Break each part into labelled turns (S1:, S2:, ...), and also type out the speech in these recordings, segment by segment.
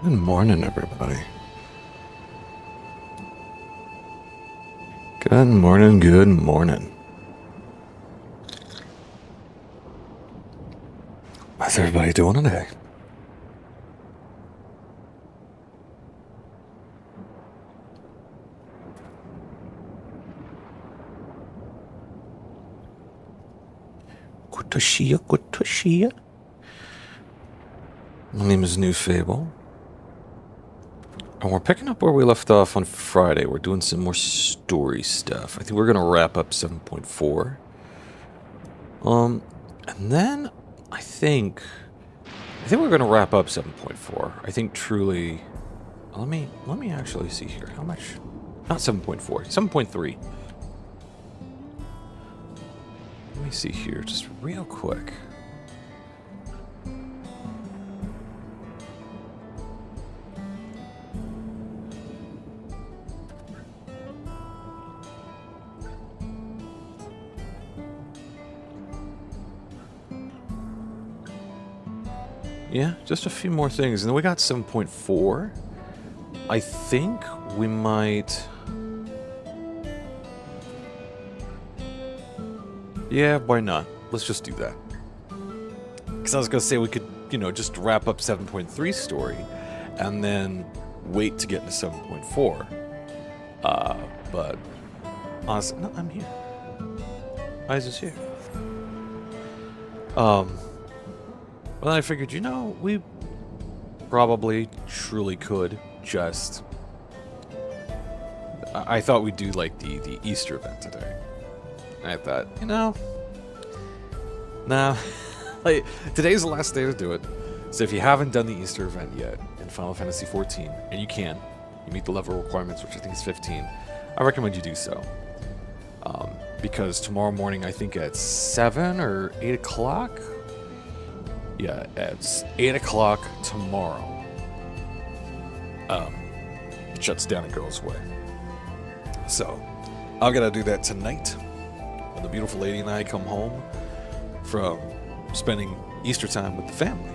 S1: Good morning, everybody. Good morning, good morning. How's everybody doing today? Good to see you, good to see you. My name is Newfable. And we're picking up where we left off on Friday. We're doing some more story stuff. I think we're gonna wrap up 7.4. And then I think we're gonna wrap up 7.4. I think truly. Let me actually see here. How much? Not 7.4. 7.3. Let me see here, just real quick. Yeah, just a few more things. And then we got 7.4. I think we might... Yeah, why not? Let's just do that. Because I was going to say we could, just wrap up 7.3 story and then wait to get into 7.4. But honestly, no, I'm here. I was just here. Well, then I figured, we probably truly could just... I thought we'd do, like, the Easter event today. I thought, nah, like, today's the last day to do it. So if you haven't done the Easter event yet in Final Fantasy XIV, and you can, you meet the level requirements, which I think is 15, I recommend you do so. Because tomorrow morning, I think at 7 or 8 o'clock... Yeah, it's 8 o'clock tomorrow. It shuts down and goes away. So, I'm gonna do that tonight when the beautiful lady and I come home from spending Easter time with the family.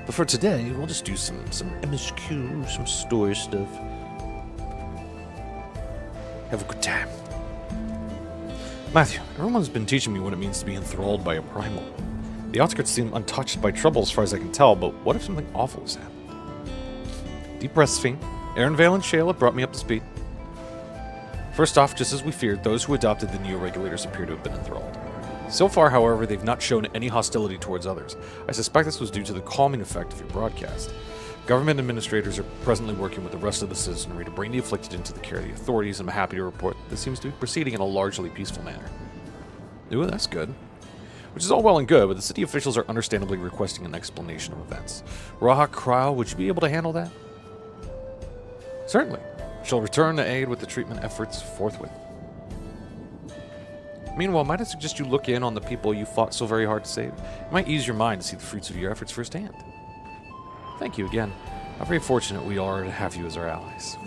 S1: But for today, we'll just do some MSQ, some story stuff. Have a good time. Matthew, everyone's been teaching me what it means to be enthralled by a primal. The outskirts seem untouched by trouble as far as I can tell, but what if something awful has happened? Deep breaths, Fiend. Aaron, Vale, and Shayla brought me up to speed. First off, just as we feared, those who adopted the Neo-Regulators appear to have been enthralled. So far, however, they've not shown any hostility towards others. I suspect this was due to the calming effect of your broadcast. Government administrators are presently working with the rest of the citizenry to bring the afflicted into the care of the authorities, and I'm happy to report that this seems to be proceeding in a largely peaceful manner. Ooh, that's good. Which is all well and good, but the city officials are understandably requesting an explanation of events. Raha Krau, would you be able to handle that? Certainly. Shall return to aid with the treatment efforts forthwith. Meanwhile, might I suggest you look in on the people you fought so very hard to save? It might ease your mind to see the fruits of your efforts firsthand. Thank you again. How very fortunate we are to have you as our allies.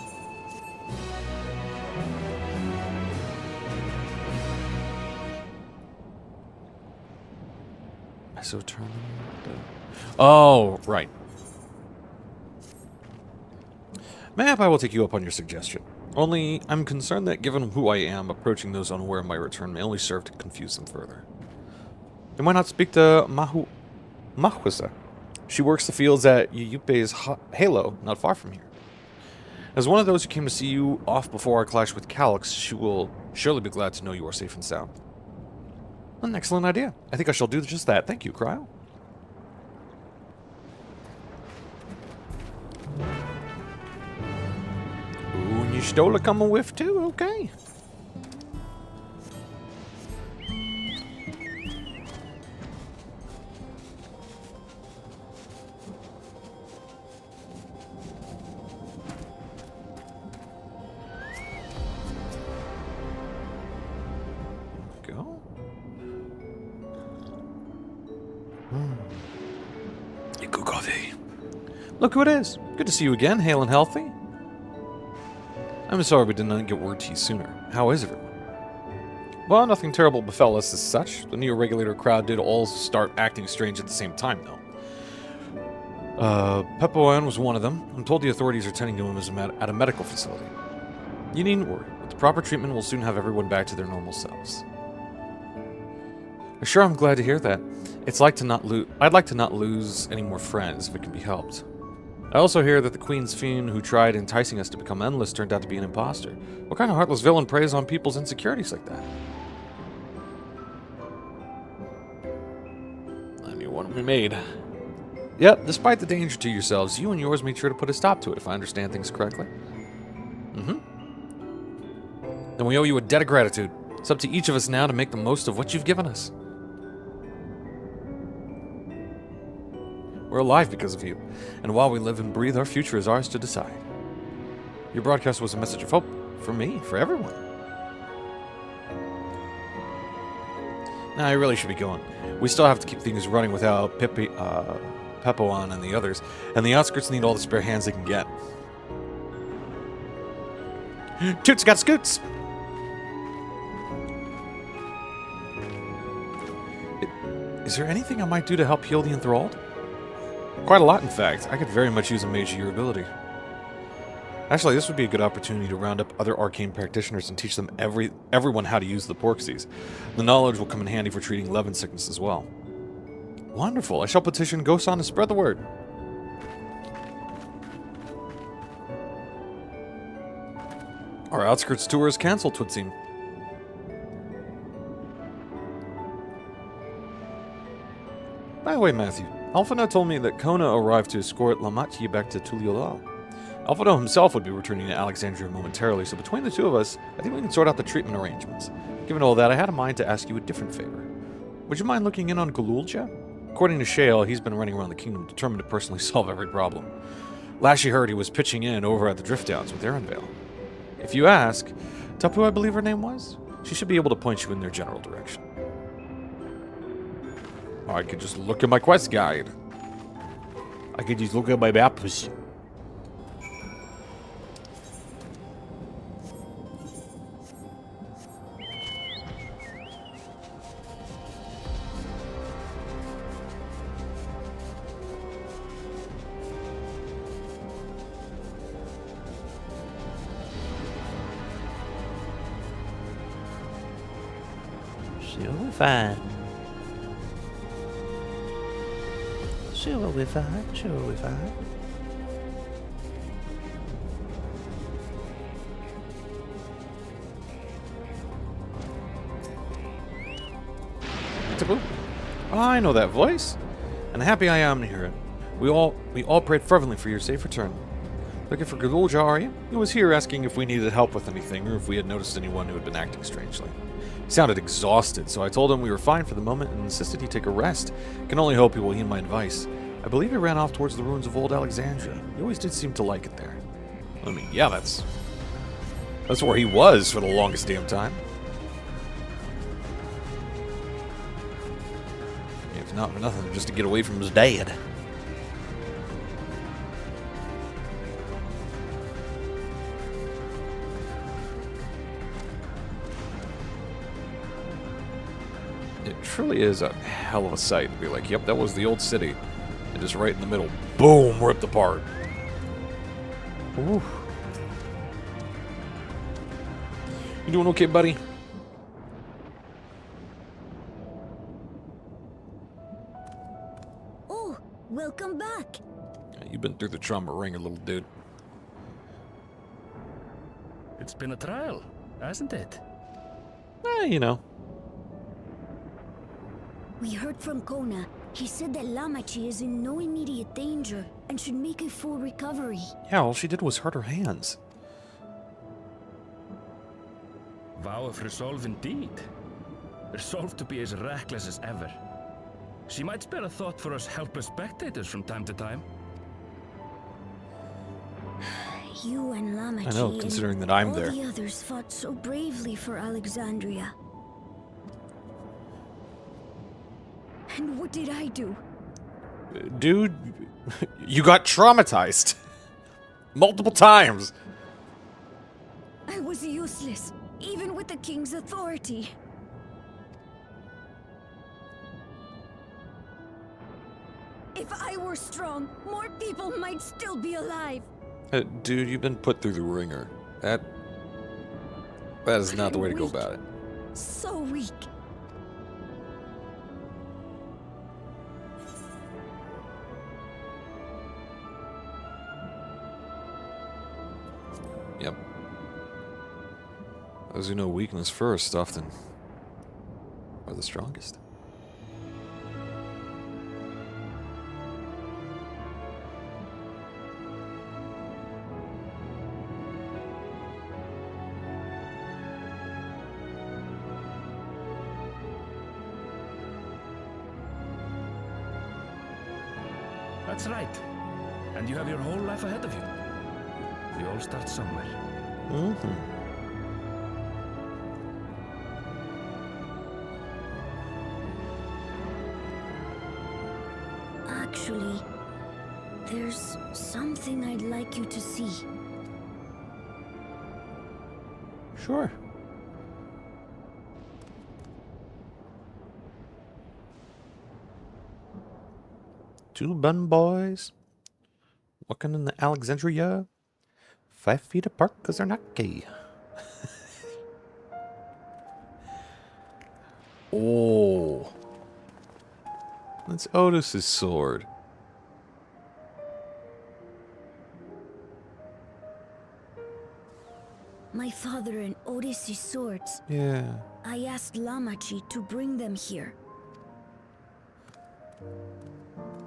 S1: So turn. Oh, right. Mayhap I will take you up on your suggestion. Only, I'm concerned that given who I am, approaching those unaware of my return may only serve to confuse them further. Then why not speak to Mahwisa? She works the fields at Yuyupe's Halo, not far from here. As one of those who came to see you off before our clash with Calyx, she will surely be glad to know you are safe and sound. An excellent idea. I think I shall do just that. Thank you, Cryo. Ooh, and you stole a coming whiff too? Okay. Good coffee. Look who it is. Good to see you again, hale and healthy. I'm sorry we did not get word to you sooner. How is everyone? Well, nothing terrible befell us as such. The Neo-Regulator crowd did all start acting strange at the same time, though. Pepoan was one of them. I'm told the authorities are tending to him at a medical facility. You needn't worry. With the proper treatment, we'll soon have everyone back to their normal selves. Sure, I'm glad to hear that. I'd like to not lose any more friends if it can be helped. I also hear that the Queen's fiend who tried enticing us to become endless turned out to be an imposter. What kind of heartless villain preys on people's insecurities like that? A new one we made. Yep, despite the danger to yourselves, you and yours made sure to put a stop to it, if I understand things correctly. Mm-hmm. Then we owe you a debt of gratitude. It's up to each of us now to make the most of what you've given us. We're alive because of you, and while we live and breathe, our future is ours to decide. Your broadcast was a message of hope for me, for everyone. Now, I really should be going. We still have to keep things running without Pepoan and the others, and the outskirts need all the spare hands they can get. Toots got scoots! Is there anything I might do to help heal the enthralled? Quite a lot, in fact. I could very much use a mage of your ability. Actually, this would be a good opportunity to round up other arcane practitioners and teach them everyone how to use the Porxies. The knowledge will come in handy for treating Levin sickness as well. Wonderful. I shall petition Gosan to spread the word. Our outskirts tour is cancelled, 'twould seem. By the way, Matthew, Alphino told me that Kona arrived to escort Lamati back to Tuliolal. Alphino himself would be returning to Alexandria momentarily, so between the two of us, I think we can sort out the treatment arrangements. Given all that, I had a mind to ask you a different favor. Would you mind looking in on Gululja? According to Shale, he's been running around the kingdom determined to personally solve every problem. Last you heard, he was pitching in over at the Drift Downs with Erinvale. If you ask, Tapu, I believe her name was, she should be able to point you in their general direction. Or I could just look at my quest guide. I could just look at my maps.
S2: Sure, we're fine. Sure, we're fine. Sure, we're fine.
S1: Taboo. Oh, I know that voice, and happy I am to hear it. We all prayed fervently for your safe return. Looking for Gululja, are you? He was here asking if we needed help with anything, or if we had noticed anyone who had been acting strangely. He sounded exhausted, so I told him we were fine for the moment and insisted he take a rest. Can only hope he will heed my advice. I believe he ran off towards the ruins of old Alexandria. He always did seem to like it there. I mean, yeah, that's where he was for the longest damn time. If not for nothing, just to get away from his dad. It truly is a hell of a sight to be like, yep, that was the old city. And just right in the middle, boom, ripped apart. Ooh. You doing okay, buddy?
S3: Oh, welcome back.
S1: You've been through the trauma ringer, little dude.
S4: It's been a trial, hasn't it?
S1: You know.
S3: We heard from Kona. He said that Lamachi is in no immediate danger and should make a full recovery.
S1: Yeah, all she did was hurt her hands.
S4: Vow of resolve indeed. Resolved to be as reckless as ever. She might spare a thought for us helpless spectators from time to time.
S3: You and Lamachi
S1: I know, considering that I'm there.
S3: All the others fought so bravely for Alexandria. And what did I do?
S1: Dude, you got traumatized. Multiple times.
S3: I was useless, even with the king's authority. If I were strong, more people might still be alive.
S1: Dude, you've been put through the ringer. That is not the way to go about it.
S3: So weak.
S1: Yep. Those who know weakness first often are the strongest.
S4: That's right. And you have your whole life ahead of you. We all start somewhere.
S1: Mm-hmm.
S3: Actually, there's something I'd like you to see.
S1: Sure. Two bun boys walking in the Alexandria, 5 feet apart because they're not gay. Oh, that's Otis's sword.
S3: My father and Otis' swords.
S1: Yeah.
S3: I asked Lamachi to bring them here.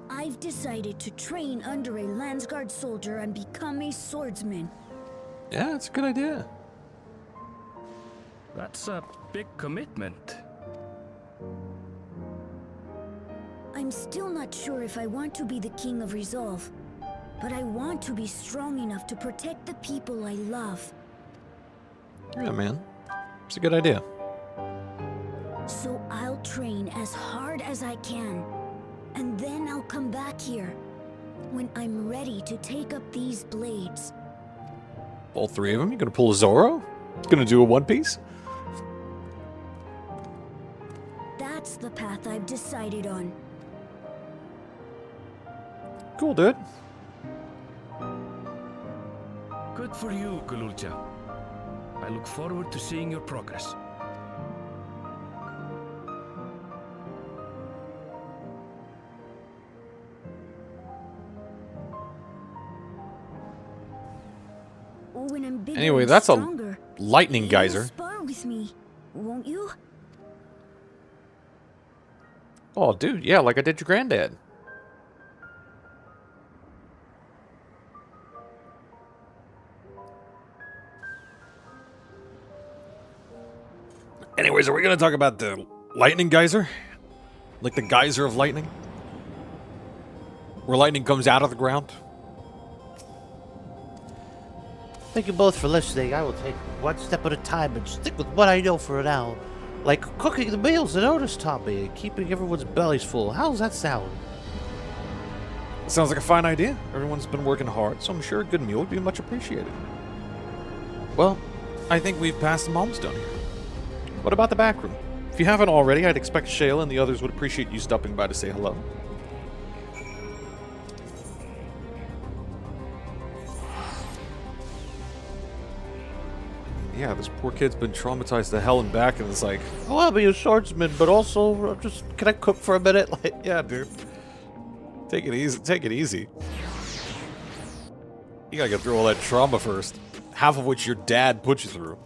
S3: I've decided to train under a Landsguard soldier and become a swordsman.
S1: Yeah, it's a good idea.
S4: That's a big commitment.
S3: I'm still not sure if I want to be the King of Resolve, but I want to be strong enough to protect the people I love.
S1: Yeah, man. It's a good idea.
S3: So I'll train as hard as I can, and then I'll come back here when I'm ready to take up these blades.
S1: All three of them? You gonna pull a Zoro? Gonna do a One Piece?
S3: That's the path I've decided on.
S1: Cool, dude.
S4: Good for you, Gululcha. I look forward to seeing your progress.
S3: When I'm bigger
S1: Anyway,
S3: and
S1: that's
S3: stronger,
S1: a lightning
S3: you'll
S1: geyser.
S3: spar with me, won't you?
S1: Oh, dude, yeah, like I did your granddad. Anyways, are we going to talk about the lightning geyser? Like the geyser of lightning? Where lightning comes out of the ground?
S2: Thank you both for listening. I will take one step at a time and stick with what I know for now. Like cooking the meals that Otis taught me and keeping everyone's bellies full. How's that sound?
S1: Sounds like a fine idea. Everyone's been working hard, so I'm sure a good meal would be much appreciated. Well, I think we've passed the milestone here. What about the back room? If you haven't already, I'd expect Shayla and the others would appreciate you stopping by to say hello. Yeah, this poor kid's been traumatized to hell and back, and it's like,
S2: Oh, I'll be a swordsman, but also just can I cook for a minute? Like,
S1: yeah, dude. Take it easy. Take it easy. You gotta get through all that trauma first. Half of which your dad put you through.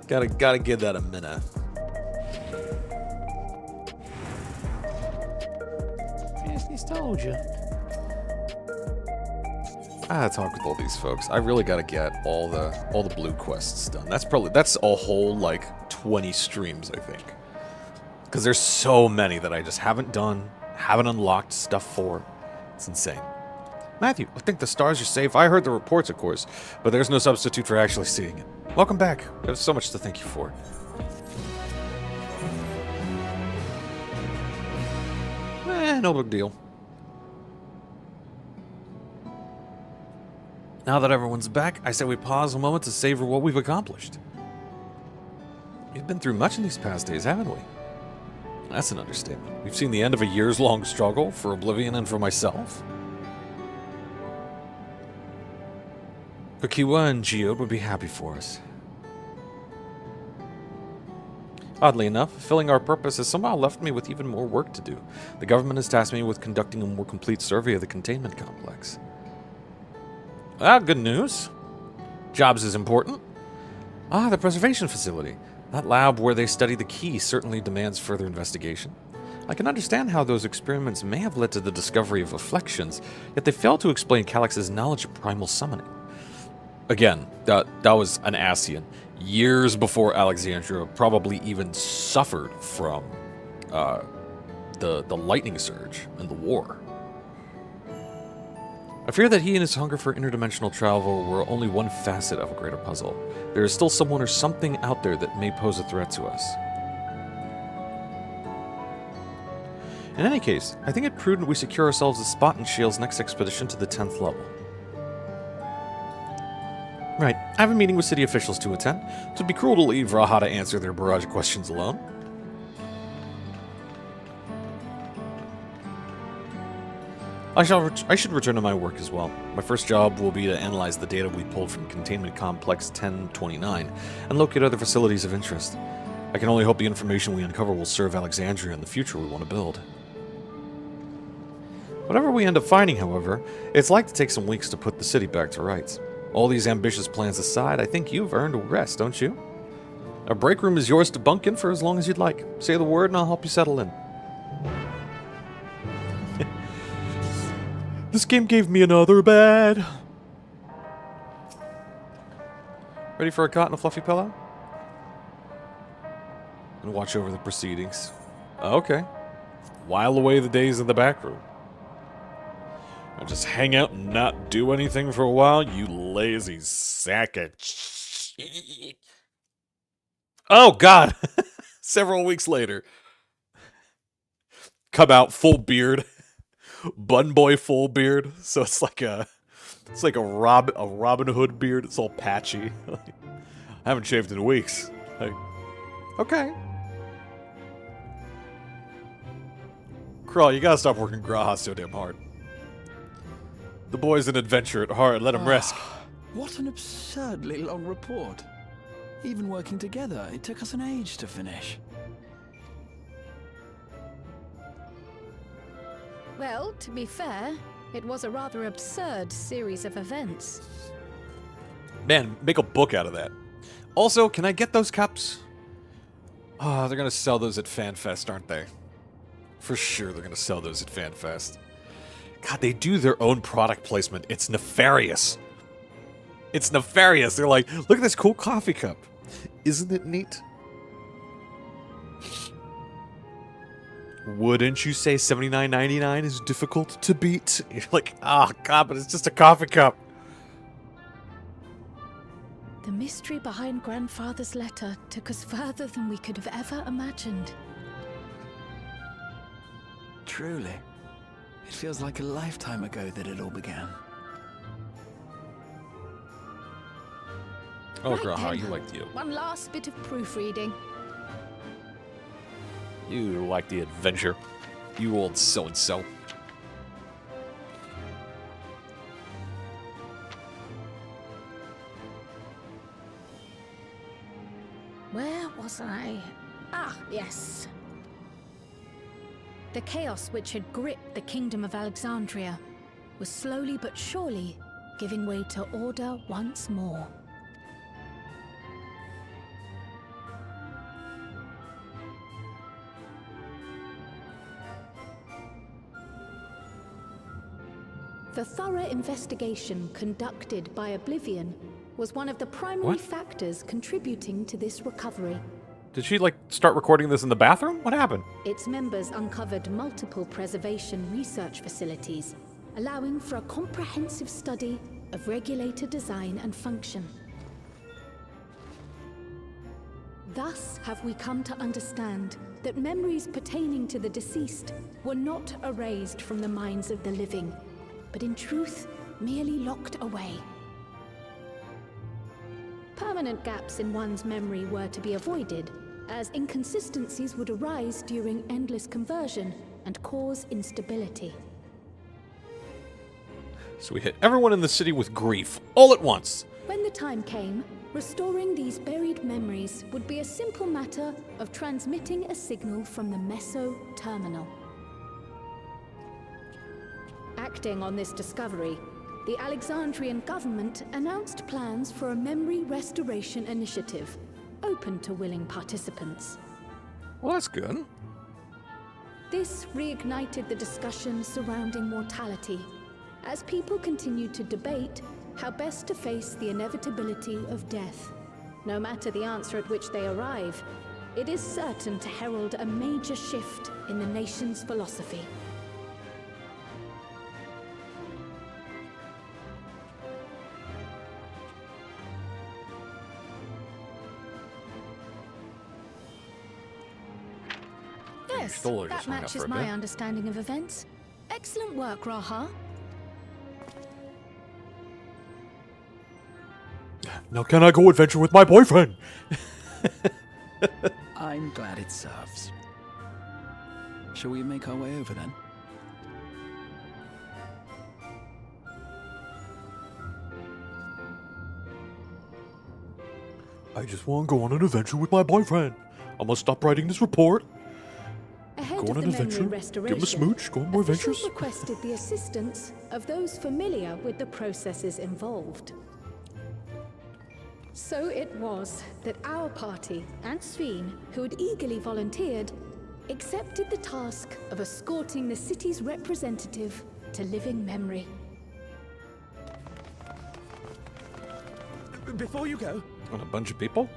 S1: Gotta give that a minute.
S2: yes, he's told you.
S1: I gotta talk with all these folks. I really gotta get all the blue quests done. That's a whole like 20 streams, I think. Because there's so many that I just haven't done, haven't unlocked stuff for. It's insane. Matthew, I think the stars are safe. I heard the reports, of course, but there's no substitute for actually seeing it. Welcome back. There's so much to thank you for. No big deal. Now that everyone's back, I say we pause a moment to savor what we've accomplished. We've been through much in these past days, haven't we? That's an understatement. We've seen the end of a years-long struggle for Oblivion and for myself. Kokiwa and Geode would be happy for us. Oddly enough, fulfilling our purpose has somehow left me with even more work to do. The government has tasked me with conducting a more complete survey of the containment complex. Ah, good news. Jobs is important. Ah, the preservation facility. That lab where they study the key certainly demands further investigation. I can understand how those experiments may have led to the discovery of afflictions, yet they fail to explain Calyx's knowledge of primal summoning. Again, that was an Ascian. Years before Alexandria probably even suffered from the lightning surge and the war. I fear that he and his hunger for interdimensional travel were only one facet of a greater puzzle. There is still someone or something out there that may pose a threat to us. In any case, I think it prudent we secure ourselves a spot in Shiel's next expedition to the 10th level. Right, I have a meeting with city officials to attend. It would be cruel to leave Raha to answer their barrage of questions alone. I should return to my work as well. My first job will be to analyze the data we pulled from Containment Complex 1029 and locate other facilities of interest. I can only hope the information we uncover will serve Alexandria in the future we want to build. Whatever we end up finding, however, it's like to take some weeks to put the city back to rights. All these ambitious plans aside, I think you've earned a rest, don't you? Our break room is yours to bunk in for as long as you'd like. Say the word and I'll help you settle in. This game gave me another bed. Ready for a cot and a fluffy pillow? And watch over the proceedings. Okay. While away the days in the back room. I'll just hang out and not do anything for a while, you lazy sack of shit. Oh, God. Several weeks later. Come out full beard. Bun boy full beard. So it's like a Robin Hood beard. It's all patchy. I haven't shaved in weeks. Okay. Crawl, you gotta stop working Graha so damn hard. The boy's an adventurer at heart. Let him rest.
S5: What an absurdly long report. Even working together, it took us an age to finish.
S6: Well, to be fair, it was a rather absurd series of events.
S1: Man, make a book out of that. Also, can I get those cups? Oh, they're gonna sell those at FanFest, aren't they? For sure they're gonna sell those at FanFest. God, they do their own product placement. It's nefarious. It's nefarious. They're like, look at this cool coffee cup. Isn't it neat? Wouldn't you say $79.99 is difficult to beat? You're like, oh God, but it's just a coffee cup.
S6: The mystery behind Grandfather's letter took us further than we could have ever imagined.
S5: Truly. It feels like a lifetime ago that it all began.
S1: Oh,
S6: Right
S1: Graha,
S6: then.
S1: you liked you.
S6: One last bit of proofreading.
S1: You like the adventure. You old so-and-so.
S6: Where was I? Ah, yes. The chaos which had gripped the kingdom of Alexandria was slowly but surely giving way to order once more. The thorough investigation conducted by Oblivion was one of the primary
S1: What?
S6: factors contributing to this recovery.
S1: Did she, like, start recording this in the bathroom? What happened?
S6: Its members uncovered multiple preservation research facilities, allowing for a comprehensive study of regulator design and function. Thus have we come to understand that memories pertaining to the deceased were not erased from the minds of the living, but in truth merely locked away. Permanent gaps in one's memory were to be avoided, as inconsistencies would arise during endless conversion and cause instability.
S1: So we hit everyone in the city with grief, all at once.
S6: When the time came, restoring these buried memories would be a simple matter of transmitting a signal from the Meso terminal. Acting on this discovery, the Alexandrian government announced plans for a memory restoration initiative, open to willing participants.
S1: Well, that's good.
S6: This reignited the discussion surrounding mortality, as people continued to debate how best to face the inevitability of death. No matter the answer at which they arrive, it is certain to herald a major shift in the nation's philosophy. Yes,
S1: stole it,
S6: that
S1: just hung out for
S6: matches
S1: a
S6: my
S1: bit.
S6: understanding of events. Excellent work, Raha.
S1: Now can I go adventure with my boyfriend?
S5: I'm glad it serves. Shall we make our way over then?
S1: I just want to go on an adventure with my boyfriend. I'm gonna stop writing this report.
S6: Ahead
S1: Go
S6: of
S1: on
S6: the
S1: an
S6: memory
S1: adventure,
S6: restoration,
S1: give him a smooch, go on more
S6: officials
S1: adventures.
S6: requested the assistance of those familiar with the processes involved. So it was that our party and Sveen, who had eagerly volunteered, accepted the task of escorting the city's representative to living memory.
S5: Before you go,
S1: On a bunch of people?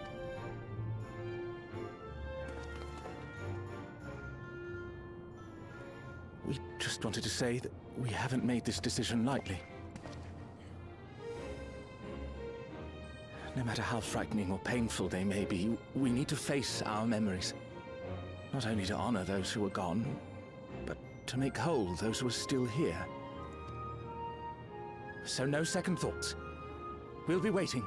S5: we just wanted to say that we haven't made this decision lightly. No matter how frightening or painful they may be, we need to face our memories. Not only to honor those who are gone, but to make whole those who are still here. So no second thoughts. We'll be waiting.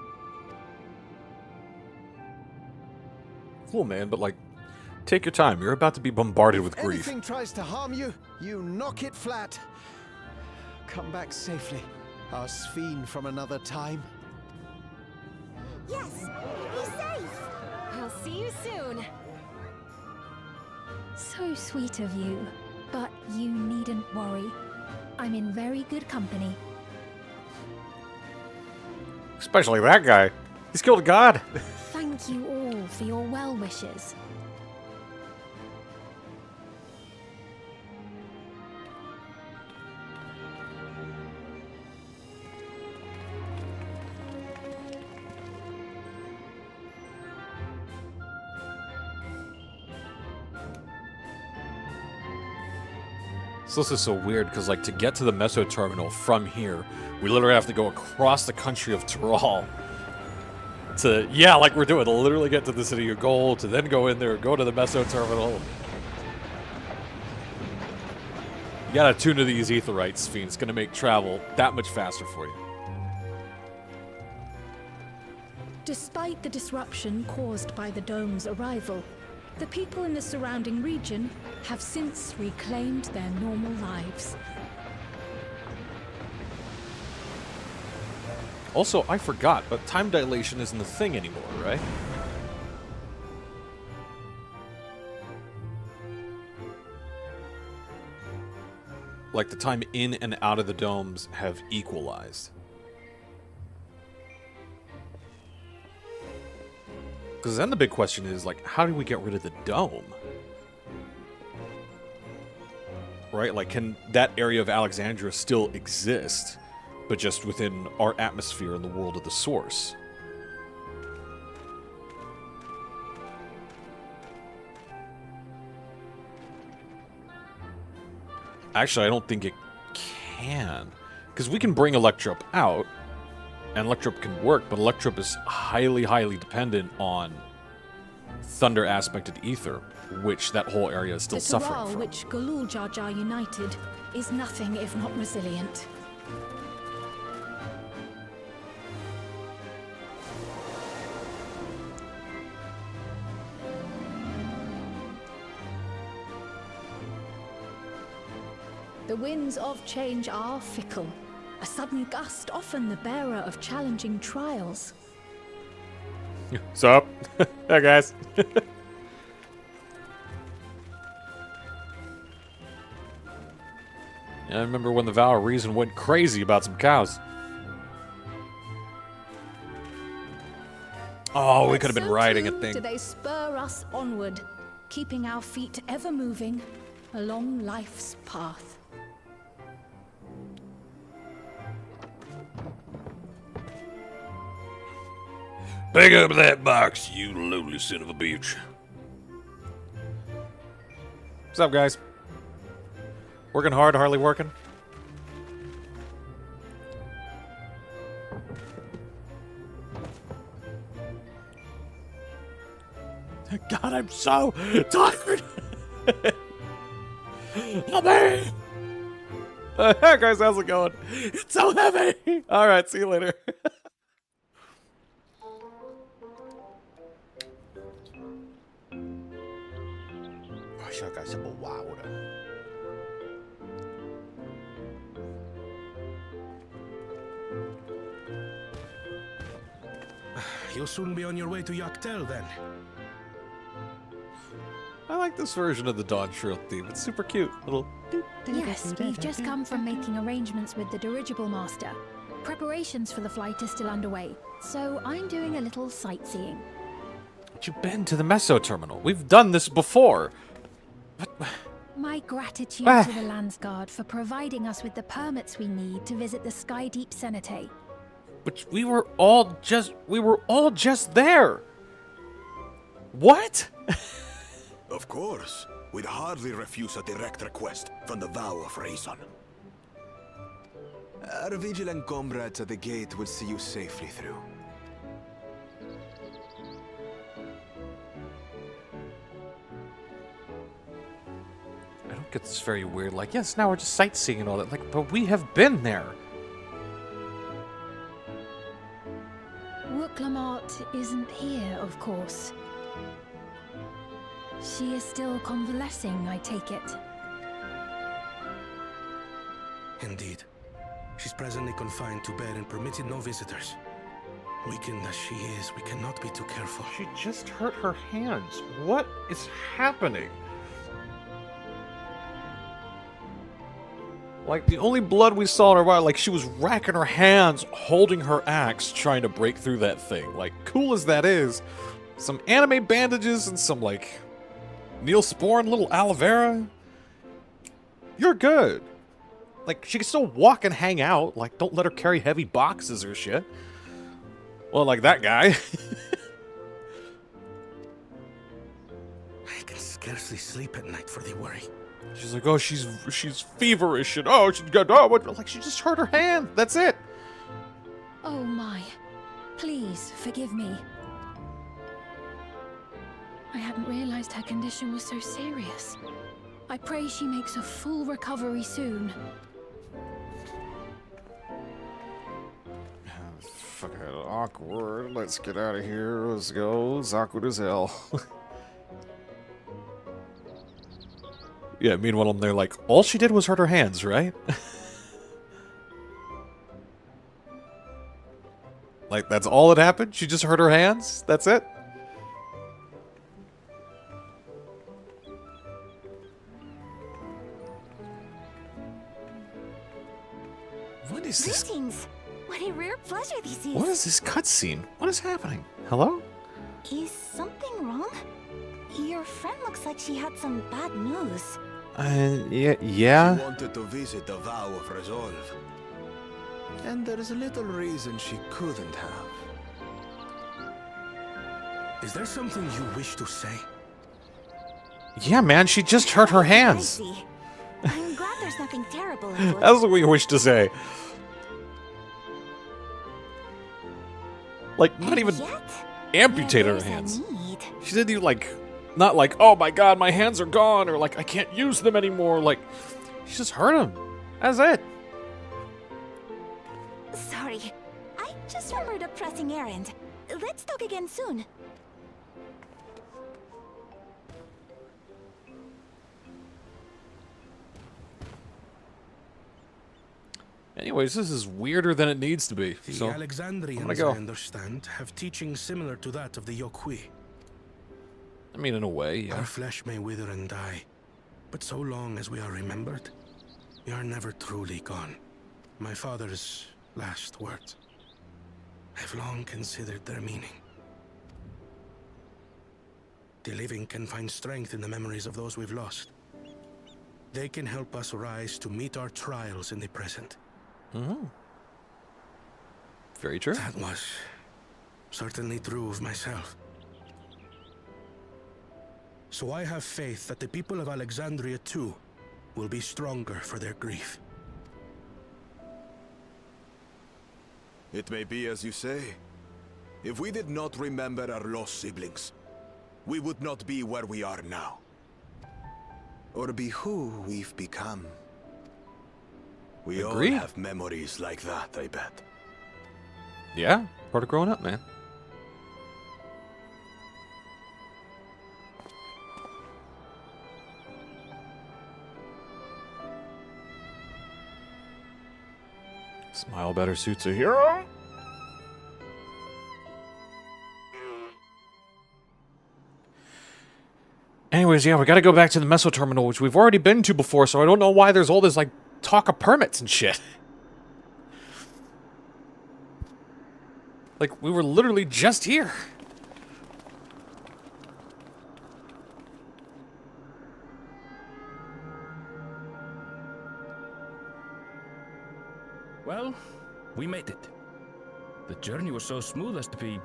S1: Cool, man, but like, take your time. You're about to be bombarded with grief.
S7: Anything tries to harm you, you knock it flat. Come back safely, our Sveen from another time.
S8: Yes! Be safe! I'll see you soon.
S3: So sweet of you, but you needn't worry. I'm in very good company.
S1: Especially that guy. He's killed a god.
S3: Thank you all for your well wishes.
S1: So this is so weird because, like, to get to the Meso terminal from here, we literally have to go across the country of Tyrol. To, yeah, like we're doing, to literally get to the city of gold, to then go in there, go to the Meso terminal. You gotta tune to these aetherites, Fiend. It's gonna make travel that much faster for you.
S6: Despite the disruption caused by the dome's arrival, the people in the surrounding region have since reclaimed their normal lives.
S1: Also, I forgot, but time dilation isn't a thing anymore, right? Like, the time in and out of the domes have equalized. Because then the big question is, like, how do we get rid of the dome? Right? Like, can that area of Alexandria still exist, but just within our atmosphere in the world of the Source? Actually, I don't think it can. Because we can bring Electrup out, and Electrup can work, but Electrup is highly, highly dependent on Thunder aspected ether, which that whole area is still
S6: The
S1: suffering
S6: Tyrell,
S1: from.
S6: which Galul Jar Jar united, is nothing if not resilient. The winds of change are fickle. A sudden gust often the bearer of challenging trials.
S1: What's up? Hey, guys. Yeah, I remember when the Vow of Reason went crazy about some cows. Oh, we could have been
S6: So
S1: riding a
S6: too
S1: thing.
S6: do they spur us onward, keeping our feet ever moving along life's path.
S1: Pick up that box, you lowly son of a bitch. What's up, guys? Working hard, hardly working? God, I'm so tired. Help me! Hey guys, how's it going? It's so heavy! Alright, see you later.
S9: You'll soon be on your way to Yaktel, then.
S1: I like this version of the Dawn Shrill theme. It's super cute. Little.
S10: Yes, we've just come from making arrangements with the dirigible master. Preparations for the flight are still underway, so I'm doing a little sightseeing.
S1: But you've been to the Meso Terminal. We've done this before.
S10: My gratitude to the Landsguard for providing us with the permits we need to visit the Skydeep Cenotaph.
S1: But we were all just there. What?
S11: Of course. We'd hardly refuse a direct request from the Vow of Reason. Our vigilant comrades at the gate will see you safely through.
S1: I don't get this very weird. Like, yes, now we're just sightseeing and all that. Like, but we have been there.
S10: Wooklamart isn't here, of course. She is still convalescing, I take it.
S9: Indeed. She's presently confined to bed and permitted no visitors. Weakened as she is, we cannot be too careful.
S1: She just hurt her hands. What is happening? Like, the only blood we saw in her body, like, she was racking her hands, holding her axe, trying to break through that thing. Like, cool as that is, some anime bandages and some, like, Neosporin, little aloe vera. You're good. Like, she can still walk and hang out. Like, don't let her carry heavy boxes or shit. Well, like that guy.
S9: I can scarcely sleep at night for the worry.
S1: She's like, oh, she's feverish, and oh, she's got, oh, what? Like, she just hurt her hand. That's it.
S10: Oh my. Please, forgive me. I hadn't realized her condition was so serious. I pray she makes a full recovery soon.
S1: Fucking awkward. Let's get out of here. Let's go. It's awkward as hell. Yeah, meanwhile, I'm there like, all she did was hurt her hands, right? Like, that's all that happened? She just hurt her hands? That's it? What is this?
S8: Greetings! What a rare pleasure this is.
S1: What is this cutscene? What is happening? Hello?
S8: Is something wrong? Your friend looks like she had some bad news.
S1: Yeah.
S11: She wanted to visit the Vow of Resolve. And there's little reason she couldn't have.
S9: Is there something you wish to say?
S1: Yeah, man, she just hurt her
S8: I
S1: hands.
S8: see. I'm glad there's nothing terrible afoot.
S1: That's what we wish to say. Like, not
S8: And
S1: even
S8: yet,
S1: amputated
S8: where
S1: her
S8: there's a
S1: hands.
S8: need,
S1: She didn't even, like, not like, oh my god, my hands are gone, or like, I can't use them anymore. Like, she just hurt him. That's it.
S8: Sorry, I just remembered a pressing errand. Let's talk again soon.
S1: Anyways, this is weirder than it needs to be.
S9: The
S1: So,
S9: Alexandrians, I understand, have teachings similar to that of the Yokui.
S1: I mean, in a way, yeah.
S9: Our flesh may wither and die, but so long as we are remembered, we are never truly gone. My father's last words. I've long considered their meaning. The living can find strength in the memories of those we've lost. They can help us rise to meet our trials in the present.
S1: Mm-hmm. Very true.
S9: That was certainly true of myself. So I have faith that the people of Alexandria too will be stronger for their grief.
S11: It may be as you say. If we did not remember our lost siblings, we would not be where we are now. Or be who we've become. We
S1: Agreed.
S11: all have memories like that, I bet.
S1: Yeah, part of growing up, man. Smile better suits a hero. Anyways, yeah, we gotta go back to the Meso Terminal, which we've already been to before, so I don't know why there's all this, like, talk of permits and shit. Like, we were literally just here.
S4: Well, we made it. The journey was so smooth as to be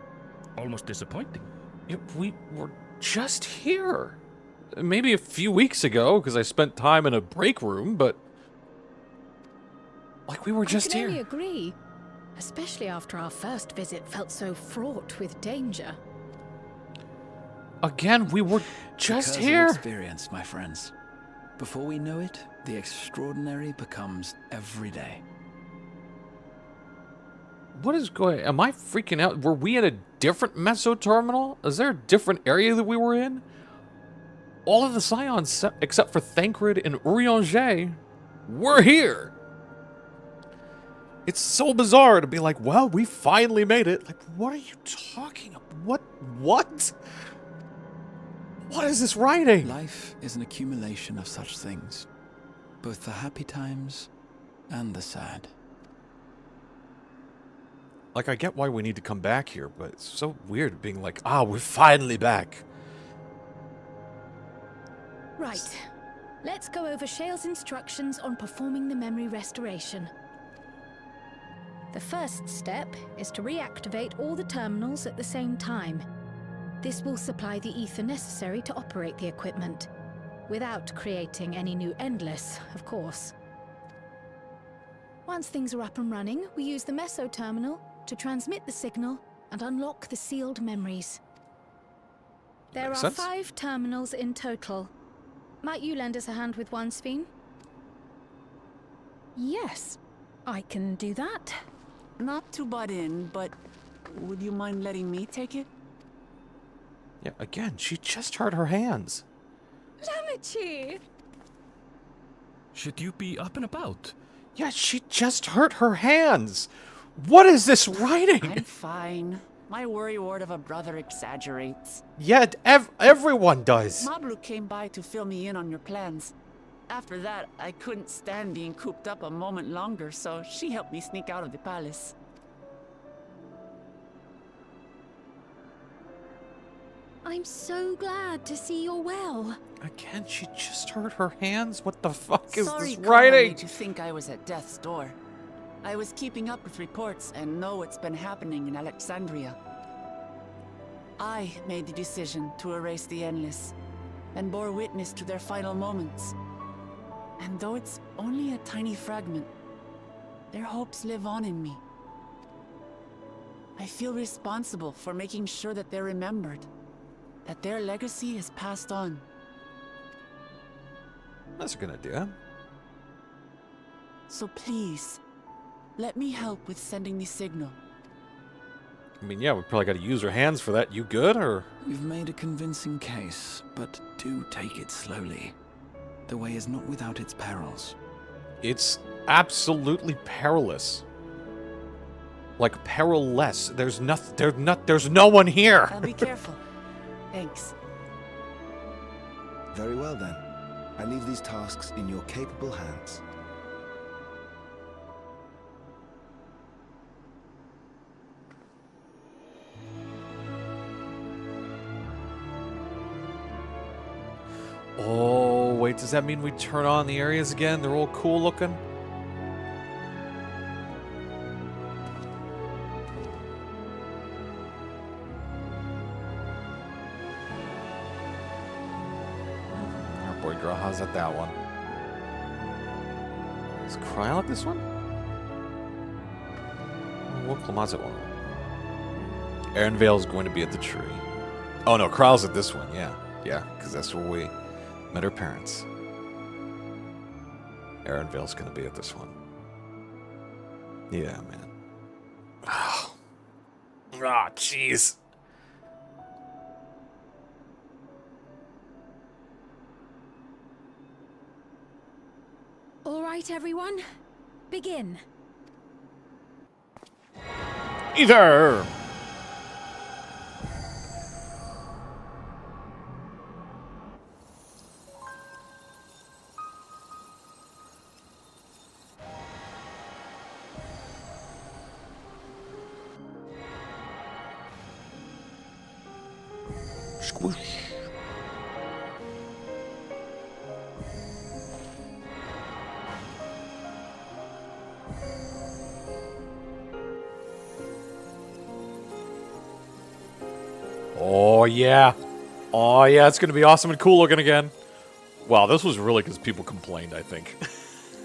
S4: almost disappointing.
S1: Yeah, we were just here. Maybe a few weeks ago, because I spent time in a break room, but... like, we were just
S6: I
S1: here.
S6: can only agree. Especially after our first visit felt so fraught with danger.
S1: Again, we were just
S12: Because
S1: here.
S12: of experience, my friends. Before we know it, the extraordinary becomes everyday.
S1: What is going... am I freaking out? Were we in a different Meso Terminal? Is there a different area that we were in? All of the Scions, except for Thancred and Urianger, were here. It's so bizarre to be like, well, we finally made it. Like, what are you talking about? What? What is this writing?
S12: Life is an accumulation of such things. Both the happy times and the sad.
S1: Like, I get why we need to come back here, but it's so weird being like, we're finally back.
S6: Right. Let's go over Shale's instructions on performing the memory restoration. The first step is to reactivate all the terminals at the same time. This will supply the ether necessary to operate the equipment, without creating any new Endless, of course. Once things are up and running, we use the Meso Terminal to transmit the signal and unlock the sealed memories. There
S1: Makes
S6: are
S1: sense.
S6: 5 terminals in total. Might you lend us a hand with one, Sphene?
S13: Yes, I can do that. Not to butt in, but would you mind letting me take it?
S1: Yeah, again, she just hurt her hands.
S13: Lamichi!
S4: Should you be up and about?
S1: Yeah, she just hurt her hands. What is this writing?
S13: I'm fine. My worrywart of a brother exaggerates.
S1: Yeah, everyone does.
S13: Mablu came by to fill me in on your plans. After that, I couldn't stand being cooped up a moment longer, so she helped me sneak out of the palace.
S6: I'm so glad to see you're well.
S1: Again, she just hurt her hands? What the fuck is
S13: Sorry,
S1: this
S13: Kara
S1: writing?
S13: made you think I was at death's door. I was keeping up with reports and know what's been happening in Alexandria. I made the decision to erase the Endless, and bore witness to their final moments. And though it's only a tiny fragment, their hopes live on in me. I feel responsible for making sure that they're remembered, that their legacy is passed on.
S1: That's a good idea.
S13: So please, let me help with sending the signal.
S1: I mean, yeah, we probably got to use her hands for that. You good, or?
S12: You've made a convincing case, but do take it slowly. The way is not without its perils.
S1: It's absolutely perilous. Like perilous. There's no one here.
S13: I'll be careful. Thanks.
S14: Very well then. I leave these tasks in your capable hands.
S1: Oh, wait, does that mean we turn on the areas again? They're all cool looking? Our boy Graha's at that one. Is Kryle at this one? What Clemaz at one? Erinvale's going to be at the tree. Oh no, Kryle's at this one, yeah. Yeah, because that's where we met her parents. Erinvale's gonna be at this one. Yeah, man. Oh, jeez.
S10: All right, everyone. Begin.
S1: Either. Squish. Oh yeah. Oh yeah, it's gonna be awesome and cool looking again. Wow, this was really because people complained, I think.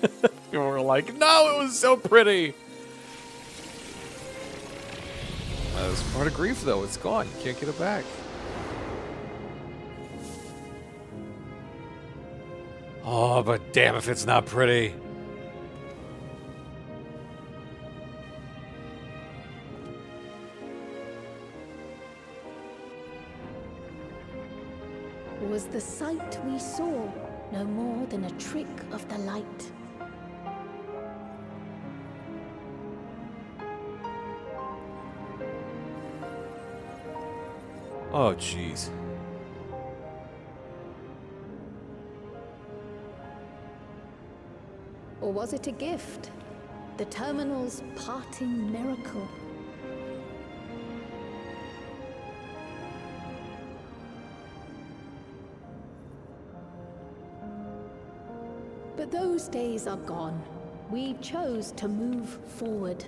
S1: People were like, no, it was so pretty. That's part of grief though, it's gone. You can't get it back. Oh, but damn if it's not pretty.
S6: Was the sight we saw no more than a trick of the light?
S1: Oh, jeez.
S6: Or was it a gift? The terminal's parting miracle? But those days are gone. We chose to move forward.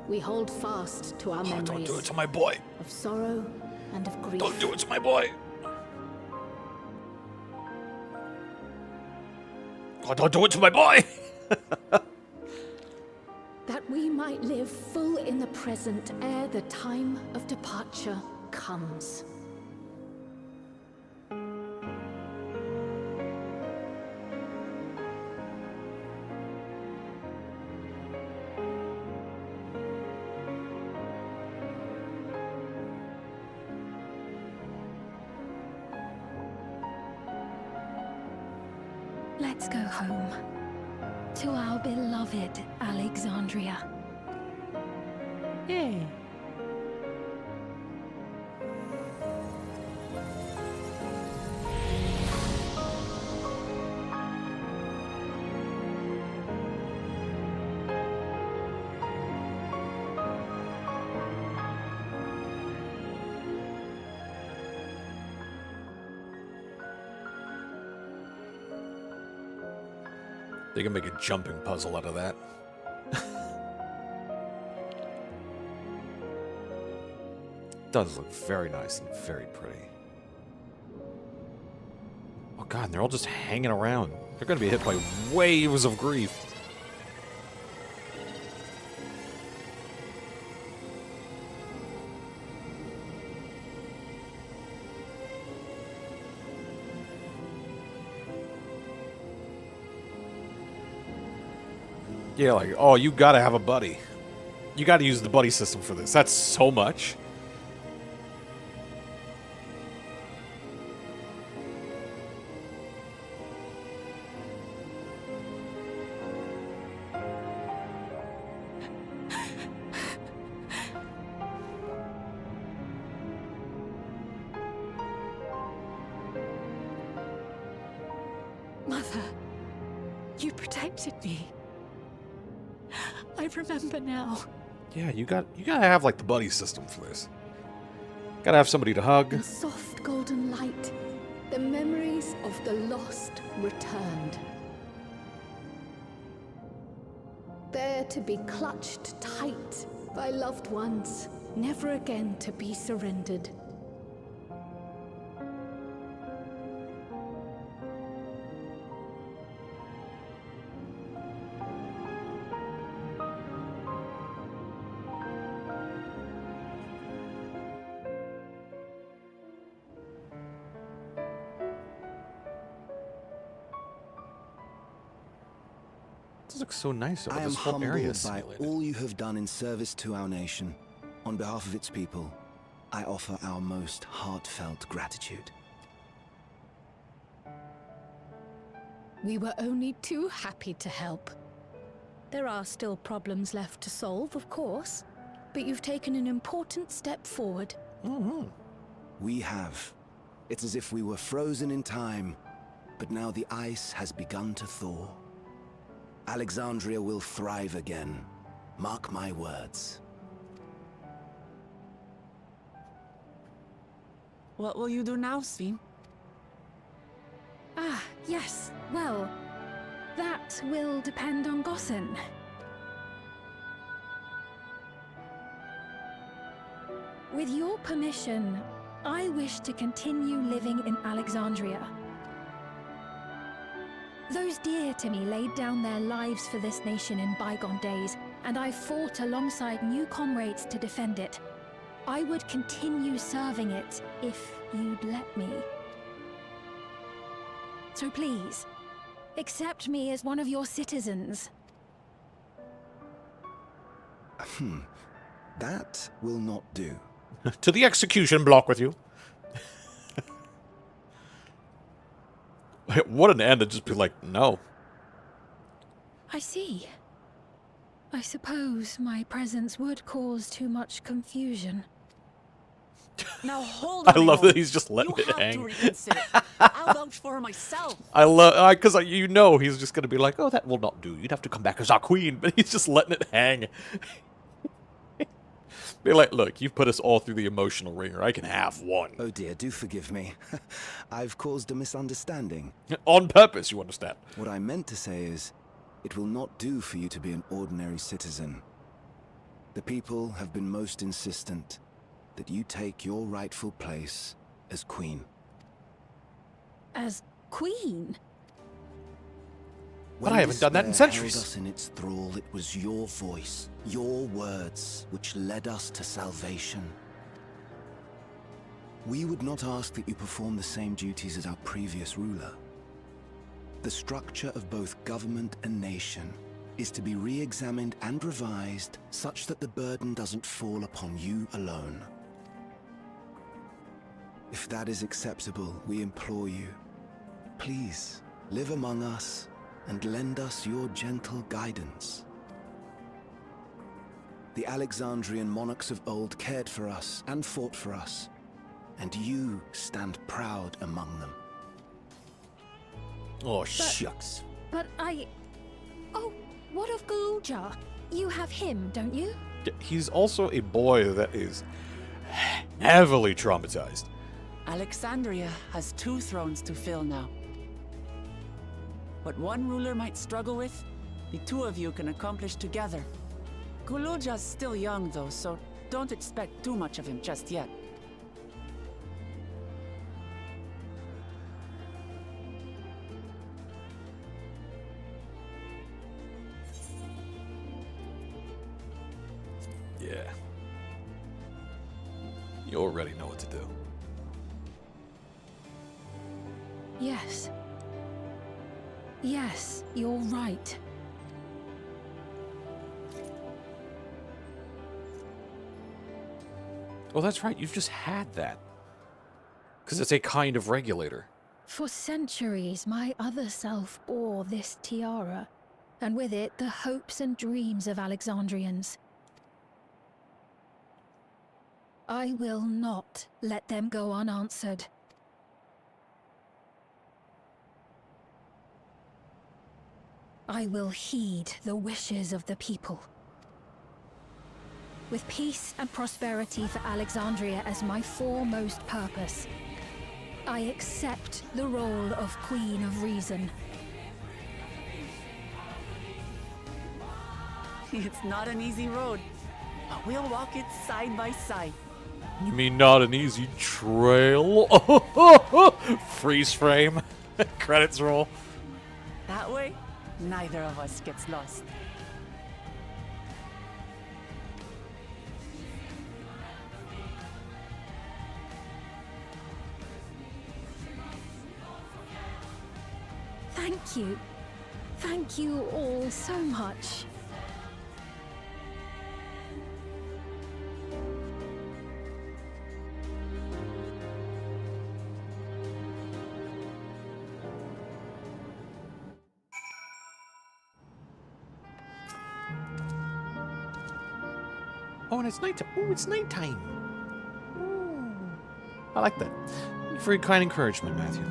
S6: We hold fast to our memories.
S1: Don't do it to my boy.
S6: Of sorrow and of grief.
S1: Don't do it to my boy. Oh, don't do it to my boy.
S6: That we might live full in the present ere the time of departure comes.
S10: Let's go home. To our beloved Alexandria.
S2: Yay.
S1: They can make a jumping puzzle out of that. Does look very nice and very pretty. Oh god, and they're all just hanging around. They're gonna be hit by waves of grief. Yeah, like, oh, you gotta have a buddy. You gotta use the buddy system for this. That's so much.
S6: You protected me. I remember now.
S1: Yeah, you gotta have like the buddy system for this. Gotta have somebody to hug.
S6: In soft golden light, the memories of the lost returned. There to be clutched tight by loved ones, never again to be surrendered.
S1: This looks so nice over
S14: I am
S1: this whole area
S14: humbled
S1: is
S14: by
S1: simulated.
S14: all you have done in service to our nation. On behalf of its people, I offer our most heartfelt gratitude.
S6: We were only too happy to help. There are still problems left to solve, of course, but you've taken an important step forward.
S14: We have. It's as if we were frozen in time, but now the ice has begun to thaw. Alexandria will thrive again. Mark my words.
S13: What will you do now, Sven?
S10: Ah, yes. Well, that will depend on Gossen. With your permission, I wish to continue living in Alexandria. Those dear to me laid down their lives for this nation in bygone days, and I fought alongside new comrades to defend it. I would continue serving it if you'd let me. So please, accept me as one of your citizens.
S14: That will not do.
S1: To the execution block with you. What an end to just be like, no.
S10: I see. I suppose my presence would cause too much confusion.
S13: Now hold
S1: I
S13: on.
S1: love that he's just letting
S13: you
S1: it
S13: have
S1: hang.
S13: To reconsider. I'll vouch for her myself.
S1: I love, because you know he's just going to be like, oh, that will not do. You'd have to come back as our queen. But he's just letting it hang. Be like, look, you've put us all through the emotional ringer. I can have one.
S14: Oh dear, do forgive me. I've caused a misunderstanding.
S1: On purpose, you understand.
S14: What I meant to say is, it will not do for you to be an ordinary citizen. The people have been most insistent that you take your rightful place as queen.
S10: As queen?
S1: But I haven't done that in
S14: despair
S1: centuries.
S14: held us in its thrall, it was your voice, your words, which led us to salvation. We would not ask that you perform the same duties as our previous ruler. The structure of both government and nation is to be re-examined and revised such that the burden doesn't fall upon you alone. If that is acceptable, we implore you, please live among us and lend us your gentle guidance. The Alexandrian monarchs of old cared for us and fought for us, and you stand proud among them.
S1: Oh, shucks.
S10: But I... Oh, what of Galuja? You have him, don't you?
S1: He's also a boy that is heavily traumatized.
S13: Alexandria has 2 thrones to fill now. What one ruler might struggle with, the 2 of you can accomplish together. Galuja's still young though, so don't expect too much of him just yet.
S1: Yeah. You already know what to do.
S10: Yes. Yes, you're right.
S1: Oh, that's right. You've just had that. Because it's a kind of regulator.
S10: For centuries, my other self bore this tiara, and with it the hopes and dreams of Alexandrians. I will not let them go unanswered. I will heed the wishes of the people. With peace and prosperity for Alexandria as my foremost purpose, I accept the role of Queen of Reason.
S13: It's not an easy road, but we'll walk it side by side.
S1: You mean not an easy trail? Freeze frame. Credits roll.
S13: That way, neither of us gets lost.
S10: Thank you. Thank you all so much.
S1: Oh, and it's nighttime. Oh, it's nighttime. I like that. Thank you for your kind encouragement, Matthew.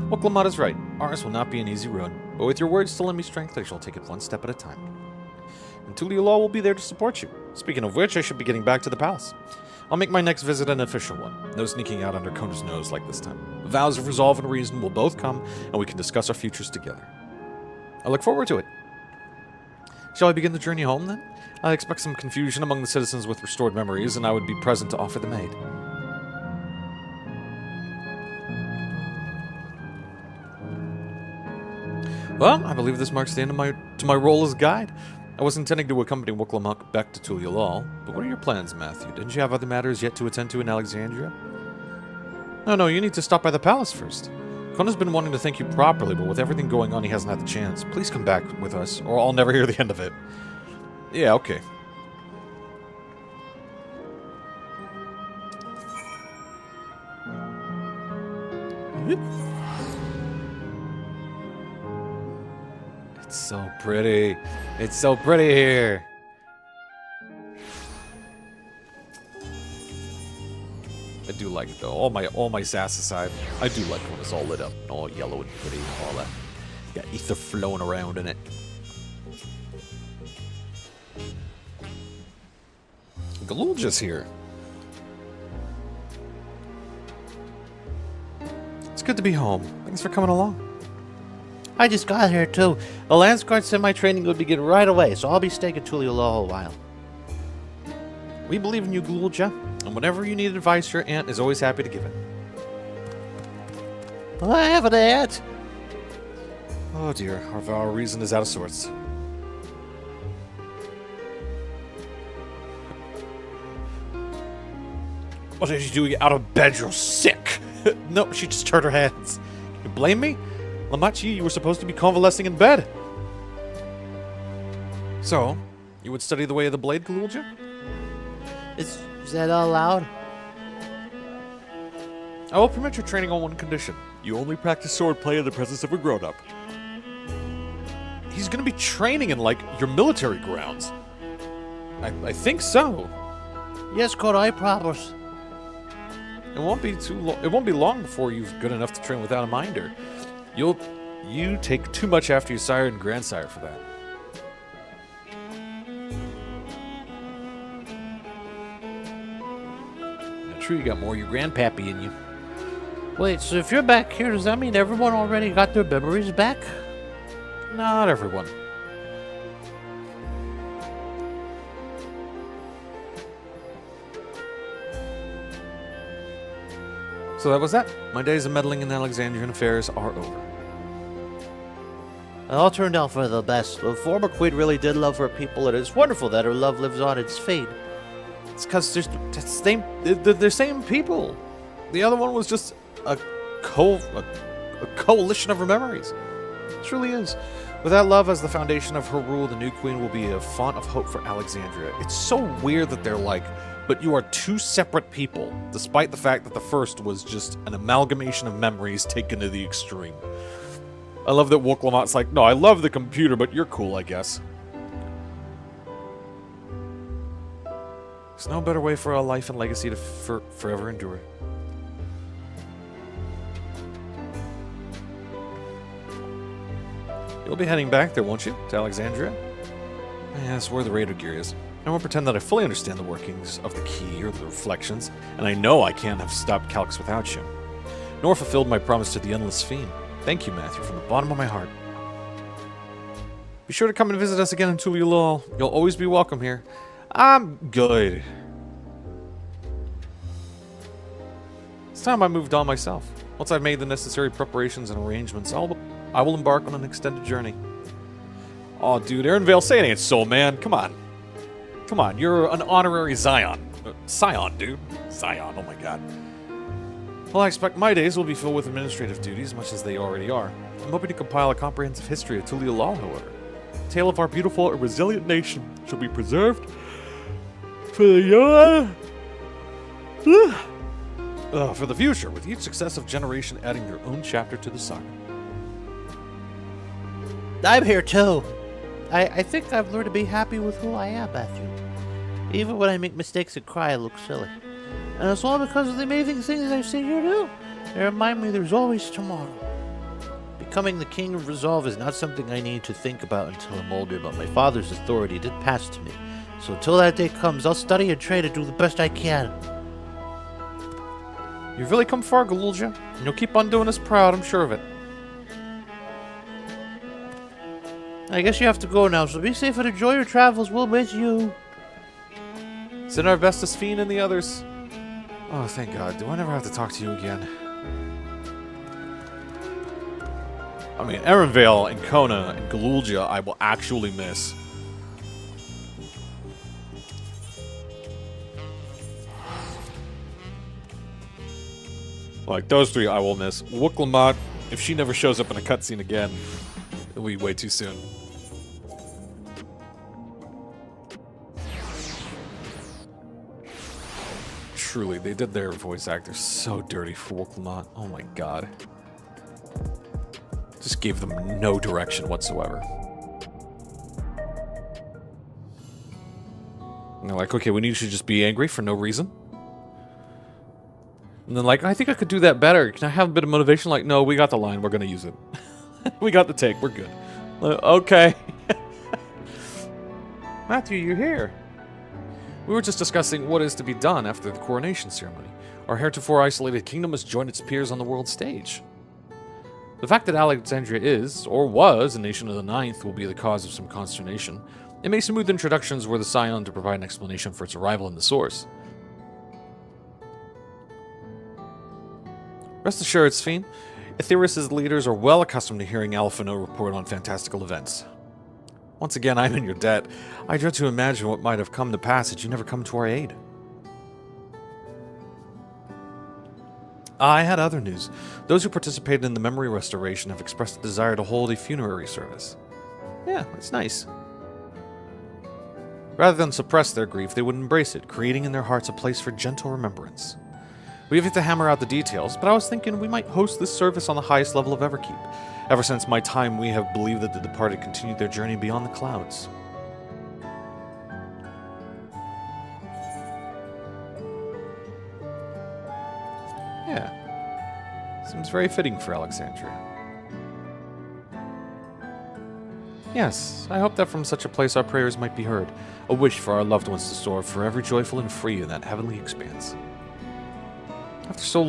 S1: Woklamat is right. Ours will not be an easy road, but with your words to lend me strength, I shall take it one step at a time. And Tuliolaw will be there to support you. Speaking of which, I should be getting back to the palace. I'll make my next visit an official one. No sneaking out under Kona's nose like this time. Vows of resolve and reason will both come, and we can discuss our futures together. I look forward to it. Shall I begin the journey home, then? I expect some confusion among the citizens with restored memories, and I would be present to offer them aid. Well, I believe this marks the end of my role as guide. I was intending to accompany Woklamak back to Tuliolal, but what are your plans, Matthew? Didn't you have other matters yet to attend to in Alexandria? No, you need to stop by the palace first. Kona's been wanting to thank you properly, but with everything going on, he hasn't had the chance. Please come back with us, or I'll never hear the end of it. Yeah, okay. It's so pretty. It's so pretty here. I do like it though. All my sass aside, I do like when it's all lit up and all yellow and pretty and all that. Got ether flowing around in it. Galulja's here. It's good to be home. Thanks for coming along.
S2: I just got here too. The Lance Guard said my training would begin right away, so I'll be staying at Tuliolaw a while.
S1: We believe in you, Galulja, and whenever you need advice, your aunt is always happy to give it.
S2: I have an aunt.
S1: Oh dear, our reason is out of sorts. What are you doing out of bed? You're sick. No, she just turned her hands. You blame me? Lamachi, you were supposed to be convalescing in bed. So, you would study the way of the blade, Galulja?
S2: Is that all allowed?
S1: I will permit your training on one condition. You only practice swordplay in the presence of a grown-up. He's gonna be training in, like, your military grounds. I think so.
S2: Yes, Kona, I promise.
S1: It won't be long before you're good enough to train without a minder. You take too much after your sire and grandsire for that. Now, true, you got more of your grandpappy in you.
S2: Wait, so if you're back here, does that mean everyone already got their memories back?
S1: Not everyone. So that was that. My days of meddling in Alexandrian affairs are over.
S2: It all turned out for the best. The former queen really did love her people, and it's wonderful that her love lives on its fate.
S1: It's because they're the same people. The other one was just a coalition of her memories. It truly is. With that love as the foundation of her rule, the new queen will be a font of hope for Alexandria. It's so weird that they're like, but you are two separate people, despite the fact that the first was just an amalgamation of memories taken to the extreme. I love that Woklamat's like, no, I love the computer, but you're cool, I guess. There's no better way for a life and legacy to forever endure. You'll be heading back there, won't you? To Alexandria? Yes, where the raider gear is. I won't pretend that I fully understand the workings of the key or the reflections, and I know I can't have stopped Calx without you. Nor fulfilled my promise to the Endless Fiend. Thank you, Matthew, from the bottom of my heart. Be sure to come and visit us again in Tuliulol. You'll always be welcome here. I'm good. It's time I moved on myself. Once I've made the necessary preparations and arrangements, I will embark on an extended journey. Aw, dude, Aaronvale, say it ain't so, man. Come on. Come on, you're an honorary Scion. Scion, dude. Scion, oh my god. Well, I expect my days will be filled with administrative duties, much as they already are. I'm hoping to compile a comprehensive history of Tuliulol, however. The tale of our beautiful and resilient nation shall be preserved for the for the future, with each successive generation adding their own chapter to the saga.
S2: I'm here too. I think I've learned to be happy with who I am, Matthew. Even when I make mistakes and cry, I look silly. And it's all because of the amazing things I've seen you do. They remind me there's always tomorrow. Becoming the King of Resolve is not something I need to think about until I'm older, but my father's authority did pass to me. So until that day comes, I'll study and train to do the best I can.
S1: You've really come far, Galulja, and you'll keep on doing us proud, I'm sure of it.
S2: I guess you have to go now, so be safe and enjoy your travels. We'll miss you.
S1: Send our best to Sphene and the others. Oh, thank God. Do I never have to talk to you again? I mean, Aaronvale and Kona and Galulja I will actually miss. Like, those three I will miss. Wuklamot, if she never shows up in a cutscene again, it'll be way too soon. Truly, they did their voice actors so dirty for Wuklamot. Oh my god. Just gave them no direction whatsoever. And they're like, okay, we need you to just be angry for no reason. And then like, I think I could do that better. Can I have a bit of motivation? Like, no, we got the line. We're going to use it. We got the take. We're good. Okay. Matthew, you're here. We were just discussing what is to be done after the coronation ceremony. Our heretofore isolated kingdom must join its peers on the world stage. The fact that Alexandria is, or was, a nation of the Ninth will be the cause of some consternation. It may smooth introductions were the Scion to provide an explanation for its arrival in the source. Rest assured, Sphene, Aetheris' leaders are well accustomed to hearing Alphino report on fantastical events. Once again, I'm in your debt. I dread to imagine what might have come to pass had you never come to our aid. I had other news. Those who participated in the memory restoration have expressed a desire to hold a funerary service. Yeah, it's nice. Rather than suppress their grief, they would embrace it, creating in their hearts a place for gentle remembrance. We have yet to hammer out the details, but I was thinking we might host this service on the highest level of Everkeep. Ever since my time, we have believed that the departed continued their journey beyond the clouds. Yeah. Seems very fitting for Alexandria. Yes, I hope that from such a place our prayers might be heard, a wish for our loved ones to soar forever joyful and free in that heavenly expanse. After so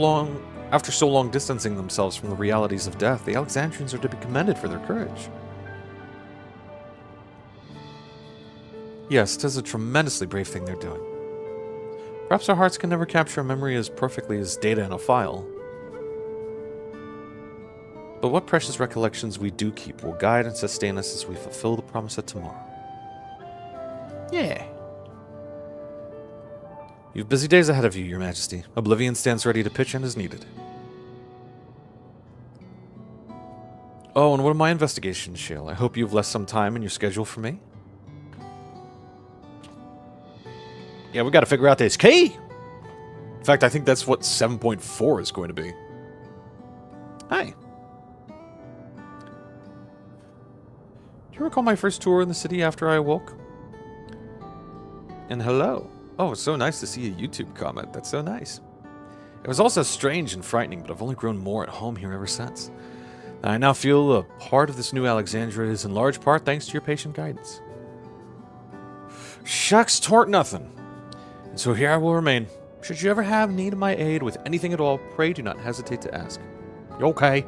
S1: long distancing themselves from the realities of death, the Alexandrians are to be commended for their courage. Yes, 'tis a tremendously brave thing they're doing. Perhaps our hearts can never capture a memory as perfectly as data in a file. But what precious recollections we do keep will guide and sustain us as we fulfill the promise of tomorrow. Yeah. You've busy days ahead of you, Your Majesty. Oblivion stands ready to pitch in as needed. Oh, and what of my investigations, Shale? I hope you've left some time in your schedule for me. Yeah, we gotta figure out this key! In fact, I think that's what 7.4 is going to be. Hi. Do you recall my first tour in the city after I awoke? And hello. Oh, it's so nice to see a YouTube comment. That's so nice. It was also strange and frightening, but I've only grown more at home here ever since. I now feel a part of this new Alexandria is in large part thanks to your patient guidance. Shucks, tort nothing. And so here I will remain. Should you ever have need of my aid with anything at all, pray do not hesitate to ask. Okay.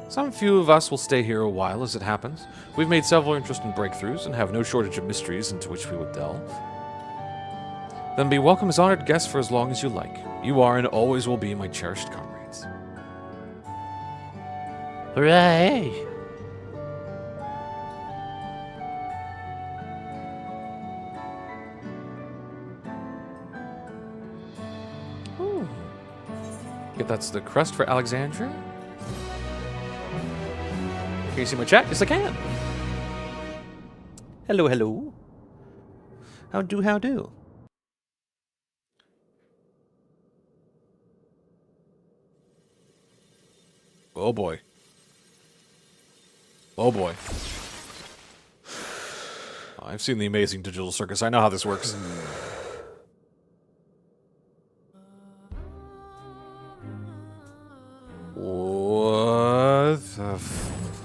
S1: Some few of us will stay here a while as it happens. We've made several interesting breakthroughs and have no shortage of mysteries into which we would delve. Then be welcome as honored guests for as long as you like. You are and always will be my cherished comrades.
S2: Hooray!
S1: Ooh. Yep, that's the crest for Alexandria. Can you see my chat? Yes, I can.
S2: Hello, hello. How do, how do?
S1: Oh boy. Oh boy. I've seen the amazing digital circus. I know how this works.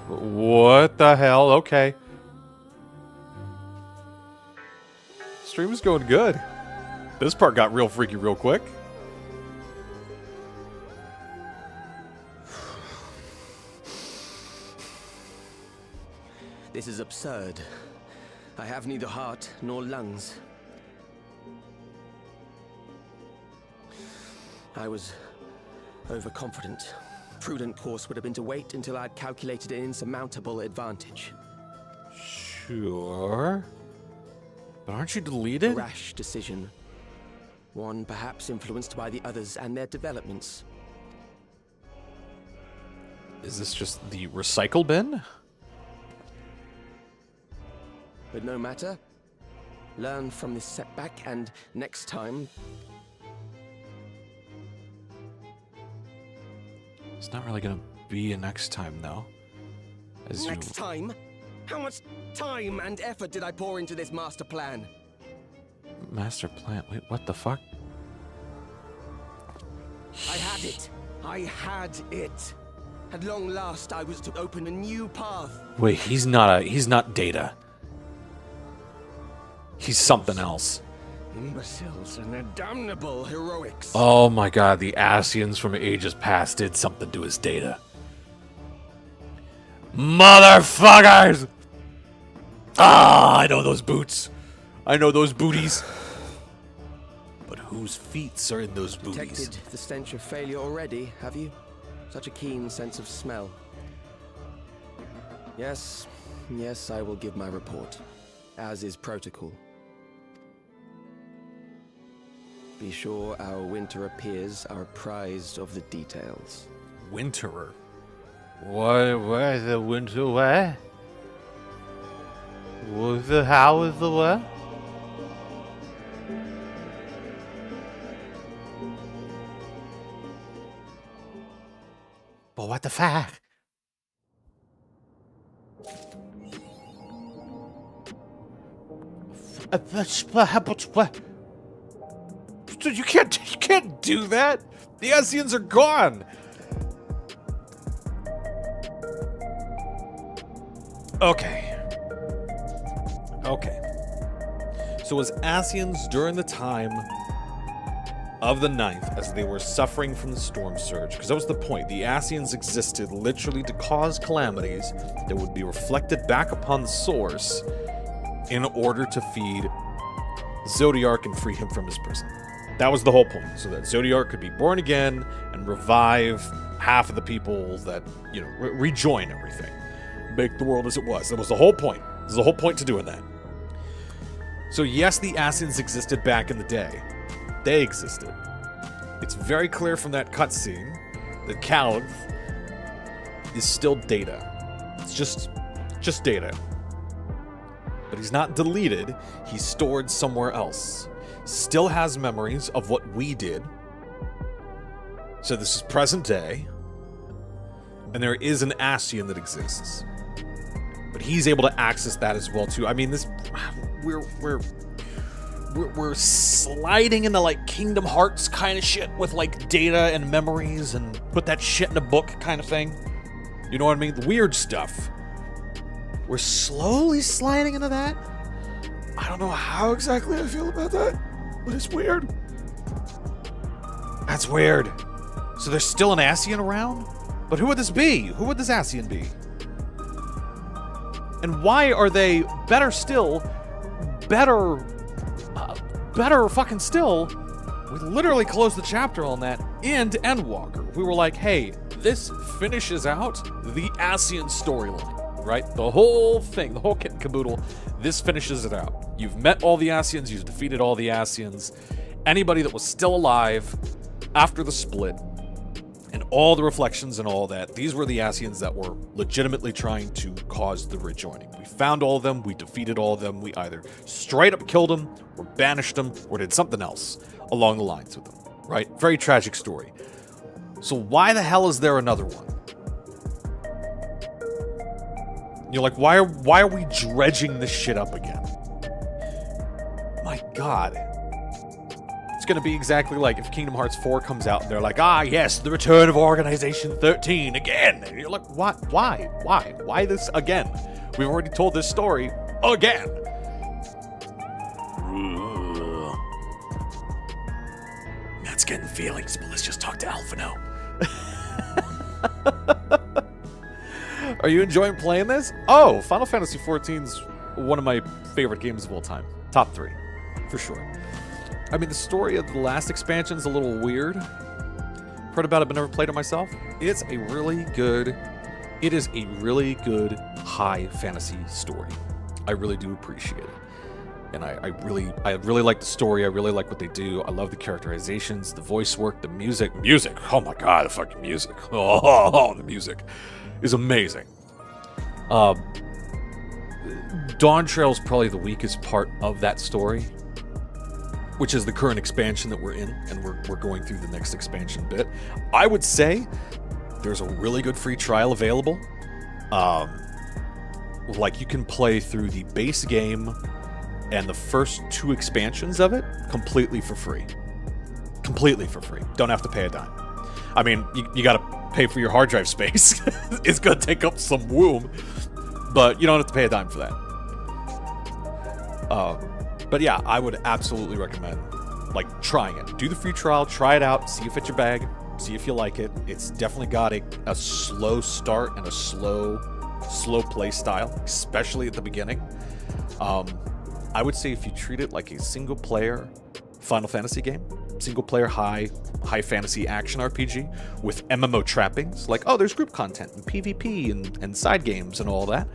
S1: What the hell? Okay. Stream is going good. This part got real freaky real quick.
S5: This is absurd. I have neither heart nor lungs. I was overconfident. Prudent course would have been to wait until I'd calculated an insurmountable advantage.
S1: Sure. But aren't you deleted?
S5: A rash decision. One perhaps influenced by the others and their developments.
S1: Is this just the recycle bin?
S5: But no matter. Learn from this setback and next time...
S1: It's not really gonna be a next time, though.
S5: Next time? How much time and effort did I pour into this master plan?
S1: Master plan? Wait, what the fuck?
S5: I had it. I had it. At long last, I was to open a new path.
S1: Wait, he's not Data. He's something else.
S5: Imbeciles and their damnable heroics.
S1: Oh my god, the Asians from ages past did something to his Data. Motherfuckers! Ah, I know those boots. I know those booties. But whose feet are in those booties?
S5: Detected the stench of failure already, have you? Such a keen sense of smell. Yes, I will give my report, as is protocol. Be sure our winter peers are apprised of the details.
S1: Winterer?
S2: Where the winter where? Was the how is the what? But what the fuck?
S1: Dude, you can't do that. The Asians are gone. Okay. So as Asians during the time of the 9th, as they were suffering from the storm surge, because that was the point, the Asians existed literally to cause calamities that would be reflected back upon the source in order to feed Zodiark and free him from his prison. That was the whole point, so that Zodiark could be born again and revive half of the people that, rejoin everything. Make the world as it was. That was the whole point. There's the whole point to doing that. So yes, the Asians existed back in the day. They existed. It's very clear from that cutscene that Caliph is still Data. It's just Data. But he's not deleted. He's stored somewhere else. Still has memories of what we did. So this is present day. And there is an Asian that exists. But he's able to access that as well too. I mean, we're we're sliding into like Kingdom Hearts kind of shit with like data and memories and put that shit in a book kind of thing. You know what I mean? The weird stuff. We're slowly sliding into that. I don't know how exactly I feel about that, but it's weird. That's weird. So there's still an Ascian around? But who would this be? Who would this Ascian be? And why are they better fucking still? We literally closed the chapter on that and Endwalker. We were like, hey, this finishes out the Ascian storyline, right? The whole thing, the whole kit and caboodle, this finishes it out. You've met all the Ascians, you've defeated all the Ascians. Anybody that was still alive after the split, and all the reflections and all that, these were the Ascians that were legitimately trying to cause the rejoining. We found all of them, we defeated all of them, we either straight up killed them, or banished them, or did something else along the lines with them, right? Very tragic story. So why the hell is there another one? You're like, why are we dredging this shit up again? My God. It's going to be exactly like if Kingdom Hearts 4 comes out and they're like, ah, yes, the return of Organization 13 again. And you're like, what? Why? Why this again? We've already told this story again. Matt's getting feelings, but let's just talk to Alphino. Are you enjoying playing this? Oh, Final Fantasy XIV's one of my favorite games of all time. Top 3, for sure. I mean, the story of the last expansion's a little weird. Heard about it, but never played it myself. It is a really good high fantasy story. I really do appreciate it. And I really like the story. I really like what they do. I love the characterizations, the voice work, the music. Oh my God, the fucking music. Oh, the music is amazing. Dawn Trail's probably the weakest part of that story, which is the current expansion that we're in, and we're going through the next expansion bit. I would say there's a really good free trial available. Like, you can play through the base game and the first 2 expansions of it completely for free. Completely for free. Don't have to pay a dime. I mean, you gotta pay for your hard drive space. It's gonna take up some room, but you don't have to pay a dime for that. But yeah, I would absolutely recommend, like, trying it. Do the free trial, try it out, see if it's your bag, see if you like it. It's definitely got a slow start and a slow play style, especially at the beginning. I would say if you treat it like a single-player Final Fantasy game, single-player high fantasy action RPG with MMO trappings, like, oh, there's group content and PvP and side games and all that,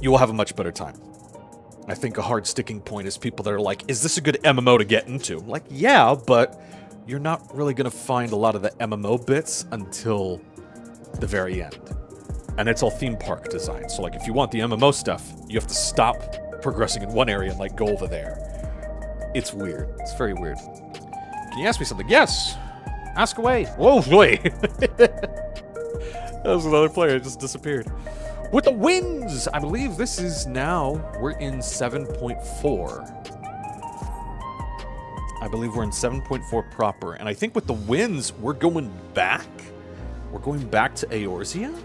S1: you will have a much better time. I think a hard sticking point is people that are like, is this a good MMO to get into? Like, yeah, but you're not really going to find a lot of the MMO bits until the very end. And it's all theme park design. So, like, if you want the MMO stuff, you have to stop progressing in one area and, like, go over there. It's weird. It's very weird. Can you ask me something? Yes! Ask away. Whoa, wait. That was another player. It just disappeared. With the wins! I believe this is now, we're in 7.4. I believe we're in 7.4 proper. And I think with the wins, we're going back. We're going back to Eorzea?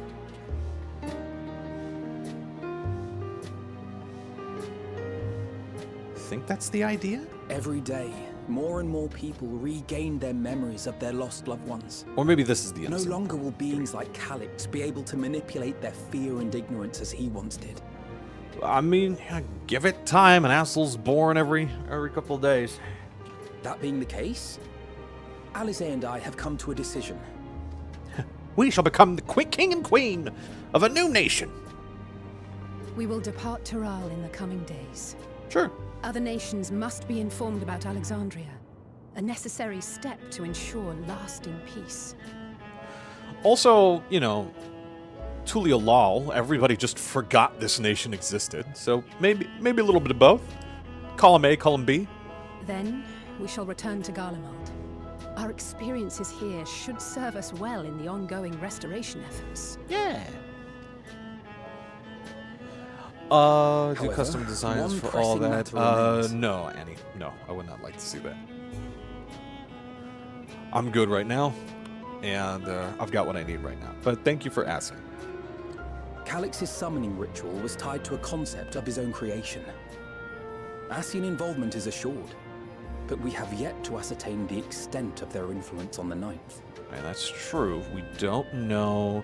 S1: I think that's the idea?
S5: Every day, more and more people regain their memories of their lost loved ones.
S1: Or maybe this is the
S5: No
S1: innocent.
S5: longer will beings like Calyx be able to manipulate their fear and ignorance as he once did.
S1: I mean, give it time. An asshole's born every couple of days.
S5: That being the case, Alize and I have come to a decision.
S1: We shall become the king and queen of a new nation.
S6: We will depart Taral in the coming days.
S1: Sure.
S6: Other nations must be informed about Alexandria, a necessary step to ensure lasting peace.
S1: Also, you know, Tulia Lal, everybody just forgot this nation existed, so maybe a little bit of both. Column A, column B.
S6: Then, we shall return to Garlemald. Our experiences here should serve us well in the ongoing restoration efforts.
S1: Yeah. Do
S12: However,
S1: custom designs
S12: one
S1: for all
S12: pressing
S1: that.
S12: matter remains.
S1: No, Annie. No, I would not like to see that. I'm good right now, and I've got what I need right now. But thank you for asking.
S15: Calix's summoning ritual was tied to a concept of his own creation. Ascian involvement is assured, but we have yet to ascertain the extent of their influence on the Ninth.
S1: And that's true. We don't know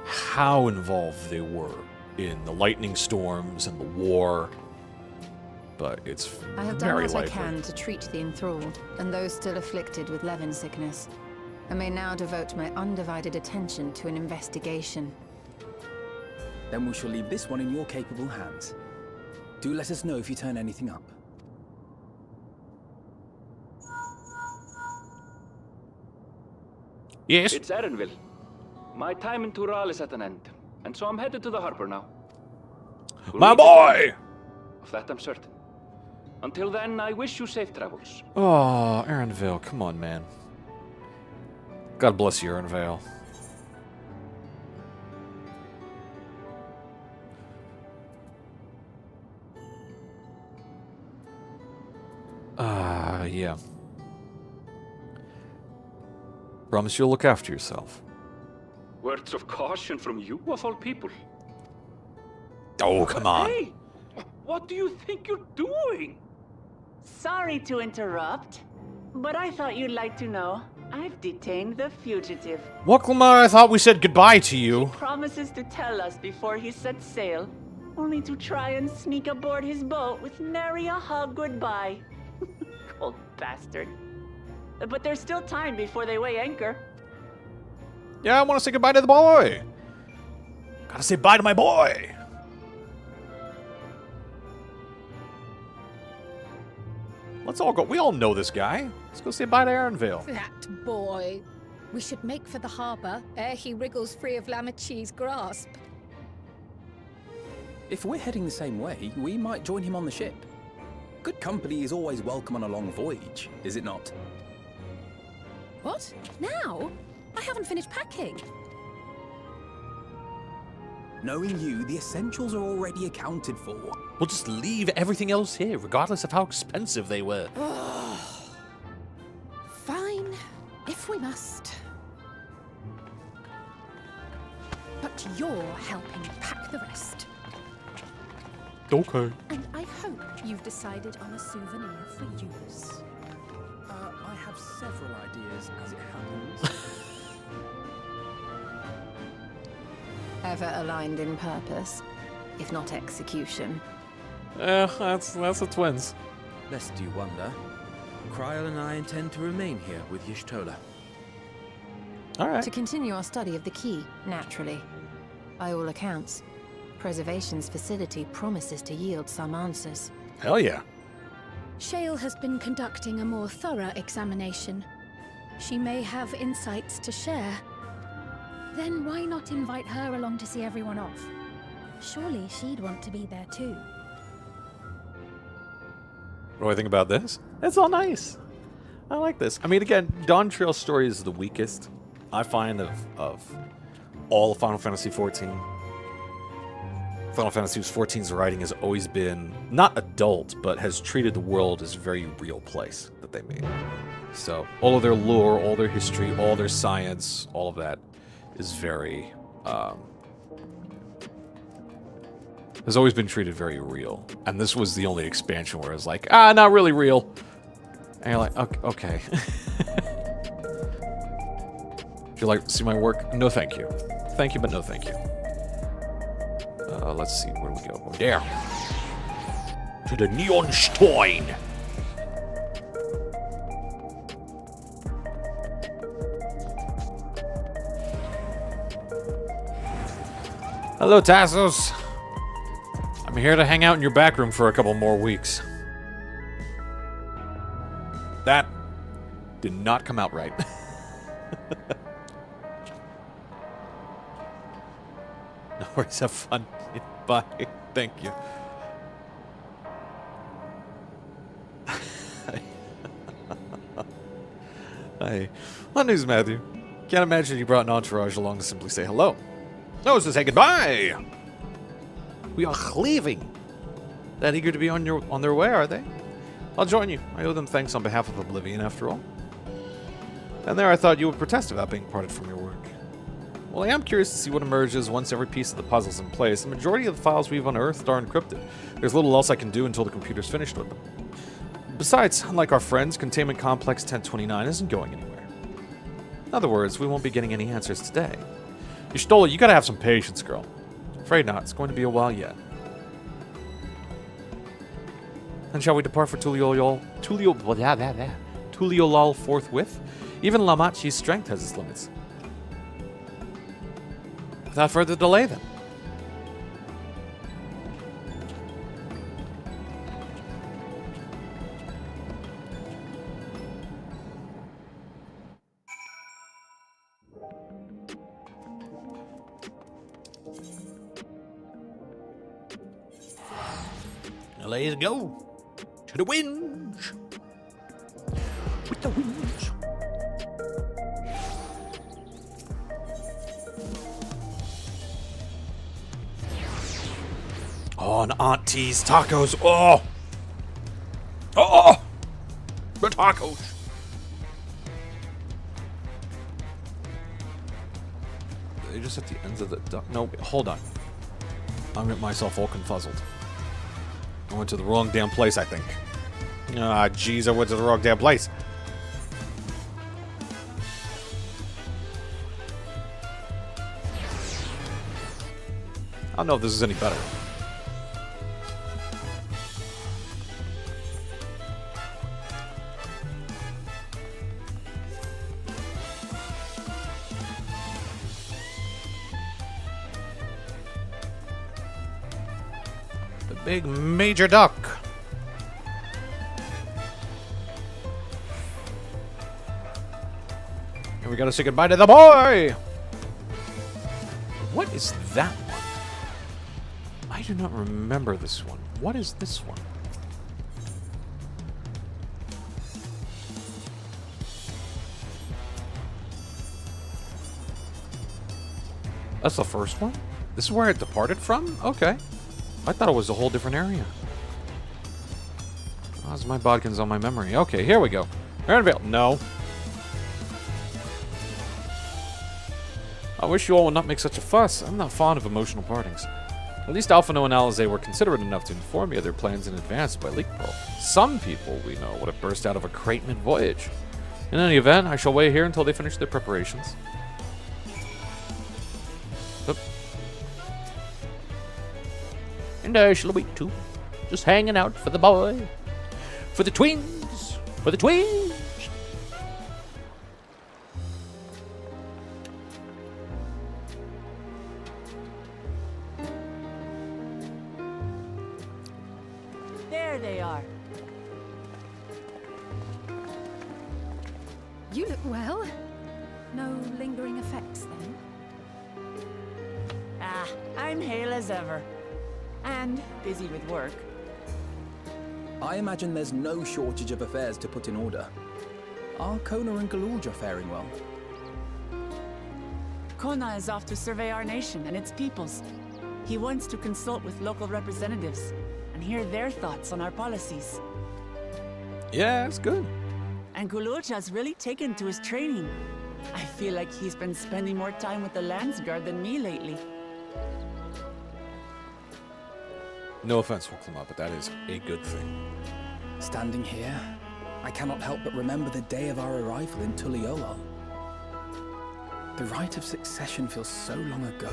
S1: how involved they were in the lightning storms and the war, but it's
S16: I have done
S1: very
S16: what I
S1: likely.
S16: can to treat the enthralled and those still afflicted with Levin sickness. I may now devote my undivided attention to an investigation.
S15: Then we shall leave this one in your capable hands. Do let us know if you turn anything up.
S1: Yes?
S4: It's Erenville. My time in Tural is at an end, and so I'm headed to the harbor now. We'll
S1: My
S4: meet
S1: boy!
S4: again. Of that I'm certain. Until then, I wish you safe travels.
S1: Oh, Erenvale, come on, man. God bless you, Erenvale. Yeah. Promise you'll look after yourself.
S4: Words of caution from you, of all people.
S1: Oh, come on.
S4: Hey! What do you think you're doing?
S13: Sorry to interrupt, but I thought you'd like to know I've detained the fugitive.
S1: Waklamar, I thought we said goodbye to you.
S13: Promises to tell us before he sets sail, only to try and sneak aboard his boat with nary a hug goodbye. Cold bastard. But there's still time before they weigh anchor.
S1: Yeah, I want to say goodbye to the boy. Gotta say bye to my boy. Let's all go. We all know this guy. Let's go say bye to Erenvale.
S6: That boy. We should make for the harbour ere he wriggles free of Lamachi's grasp.
S15: If we're heading the same way, we might join him on the ship. Good company is always welcome on a long voyage, is it not?
S6: What? Now? I haven't finished packing.
S15: Knowing you, the essentials are already accounted for.
S1: We'll just leave everything else here, regardless of how expensive they were.
S6: Fine, if we must. But you're helping pack the rest.
S1: Okay.
S6: And I hope you've decided on a souvenir for use.
S15: I have several ideas, as it happens.
S16: Ever aligned in purpose, if not execution.
S1: That's the twins.
S17: Lest you wonder, Kryl and I intend to remain here with Y'shtola.
S1: All right.
S16: To continue our study of the key, naturally. By all accounts, Preservation's facility promises to yield some answers.
S1: Hell yeah.
S6: Shale has been conducting a more thorough examination. She may have insights to share. Then why not invite her along to see everyone off? Surely she'd want to be there too.
S1: What do I think about this? It's all nice. I like this. I mean, again, Dawn Trail's story is the weakest, I find, of all of Final Fantasy XIV. Final Fantasy XIV's writing has always been, not adult, but has treated the world as a very real place that they made. So, all of their lore, all their history, all their science, all of that is very, has always been treated very real. And this was the only expansion where it was like, not really real. And you're like, okay. Would you like to see my work? No, thank you. Thank you, but no thank you. Let's see, where do we go? Over there. To the Neon Stein. Hello, Tassos. I'm here to hang out in your back room for a couple more weeks. That did not come out right. No worries, have fun. Bye. Thank you. Hi. What news, Matthew? Can't imagine you brought an entourage along to simply say hello. No, it's to say goodbye! We are leaving. That eager to be on their way, are they? I'll join you. I owe them thanks on behalf of Oblivion, after all. And there I thought you would protest about being parted from your work. Well, I am curious to see what emerges once every piece of the puzzle's in place. The majority of the files we've unearthed are encrypted. There's little else I can do until the computer's finished with them. Besides, unlike our friends, Containment Complex 1029 isn't going anywhere. In other words, we won't be getting any answers today. Y'shtola, you gotta have some patience, girl. Afraid not. It's going to be a while yet. And shall we depart for Tuliolal forthwith? Even Lamachi's strength has its limits. Without further delay, then.
S2: Now let's go to the winds. With the winds.
S1: Oh, and Auntie's tacos. Oh! Oh! The tacos. Are they just at the ends of the duck? No, hold on. I'm getting myself all confuzzled. I went to the wrong damn place, I think. Ah, jeez, I went to the wrong damn place. I don't know if this is any better. The big major duck. And we gotta say goodbye to the boy! What is that one? I do not remember this one. What is this one? That's the first one? This is where it departed from? Okay. I thought it was a whole different area. How's my bodkins on my memory? Okay, here we go. Aaronvale. No. I wish you all would not make such a fuss. I'm not fond of emotional partings. At least Alphino and Alizé were considerate enough to inform me of their plans in advance by leak pearl. Some people, we know, would have burst out of a crate mid-voyage. In any event, I shall wait here until they finish their preparations. Oop.
S2: And I shall wait too. Just hanging out for the boy. For the twins. For the twins.
S13: There they are.
S6: You look well. No lingering effects then?
S13: Ah, I'm hale as ever. And busy with work.
S15: I imagine there's no shortage of affairs to put in order. Are Kona and Galorja faring well?
S13: Kona is off to survey our nation and its peoples. He wants to consult with local representatives and hear their thoughts on our policies.
S1: Yeah, that's good.
S13: And Galorja's really taken to his training. I feel like he's been spending more time with the Landsguard than me lately.
S1: No offense, Hoklama, but that is a good thing.
S15: Standing here, I cannot help but remember the day of our arrival in Tuliolal. The rite of succession feels so long ago.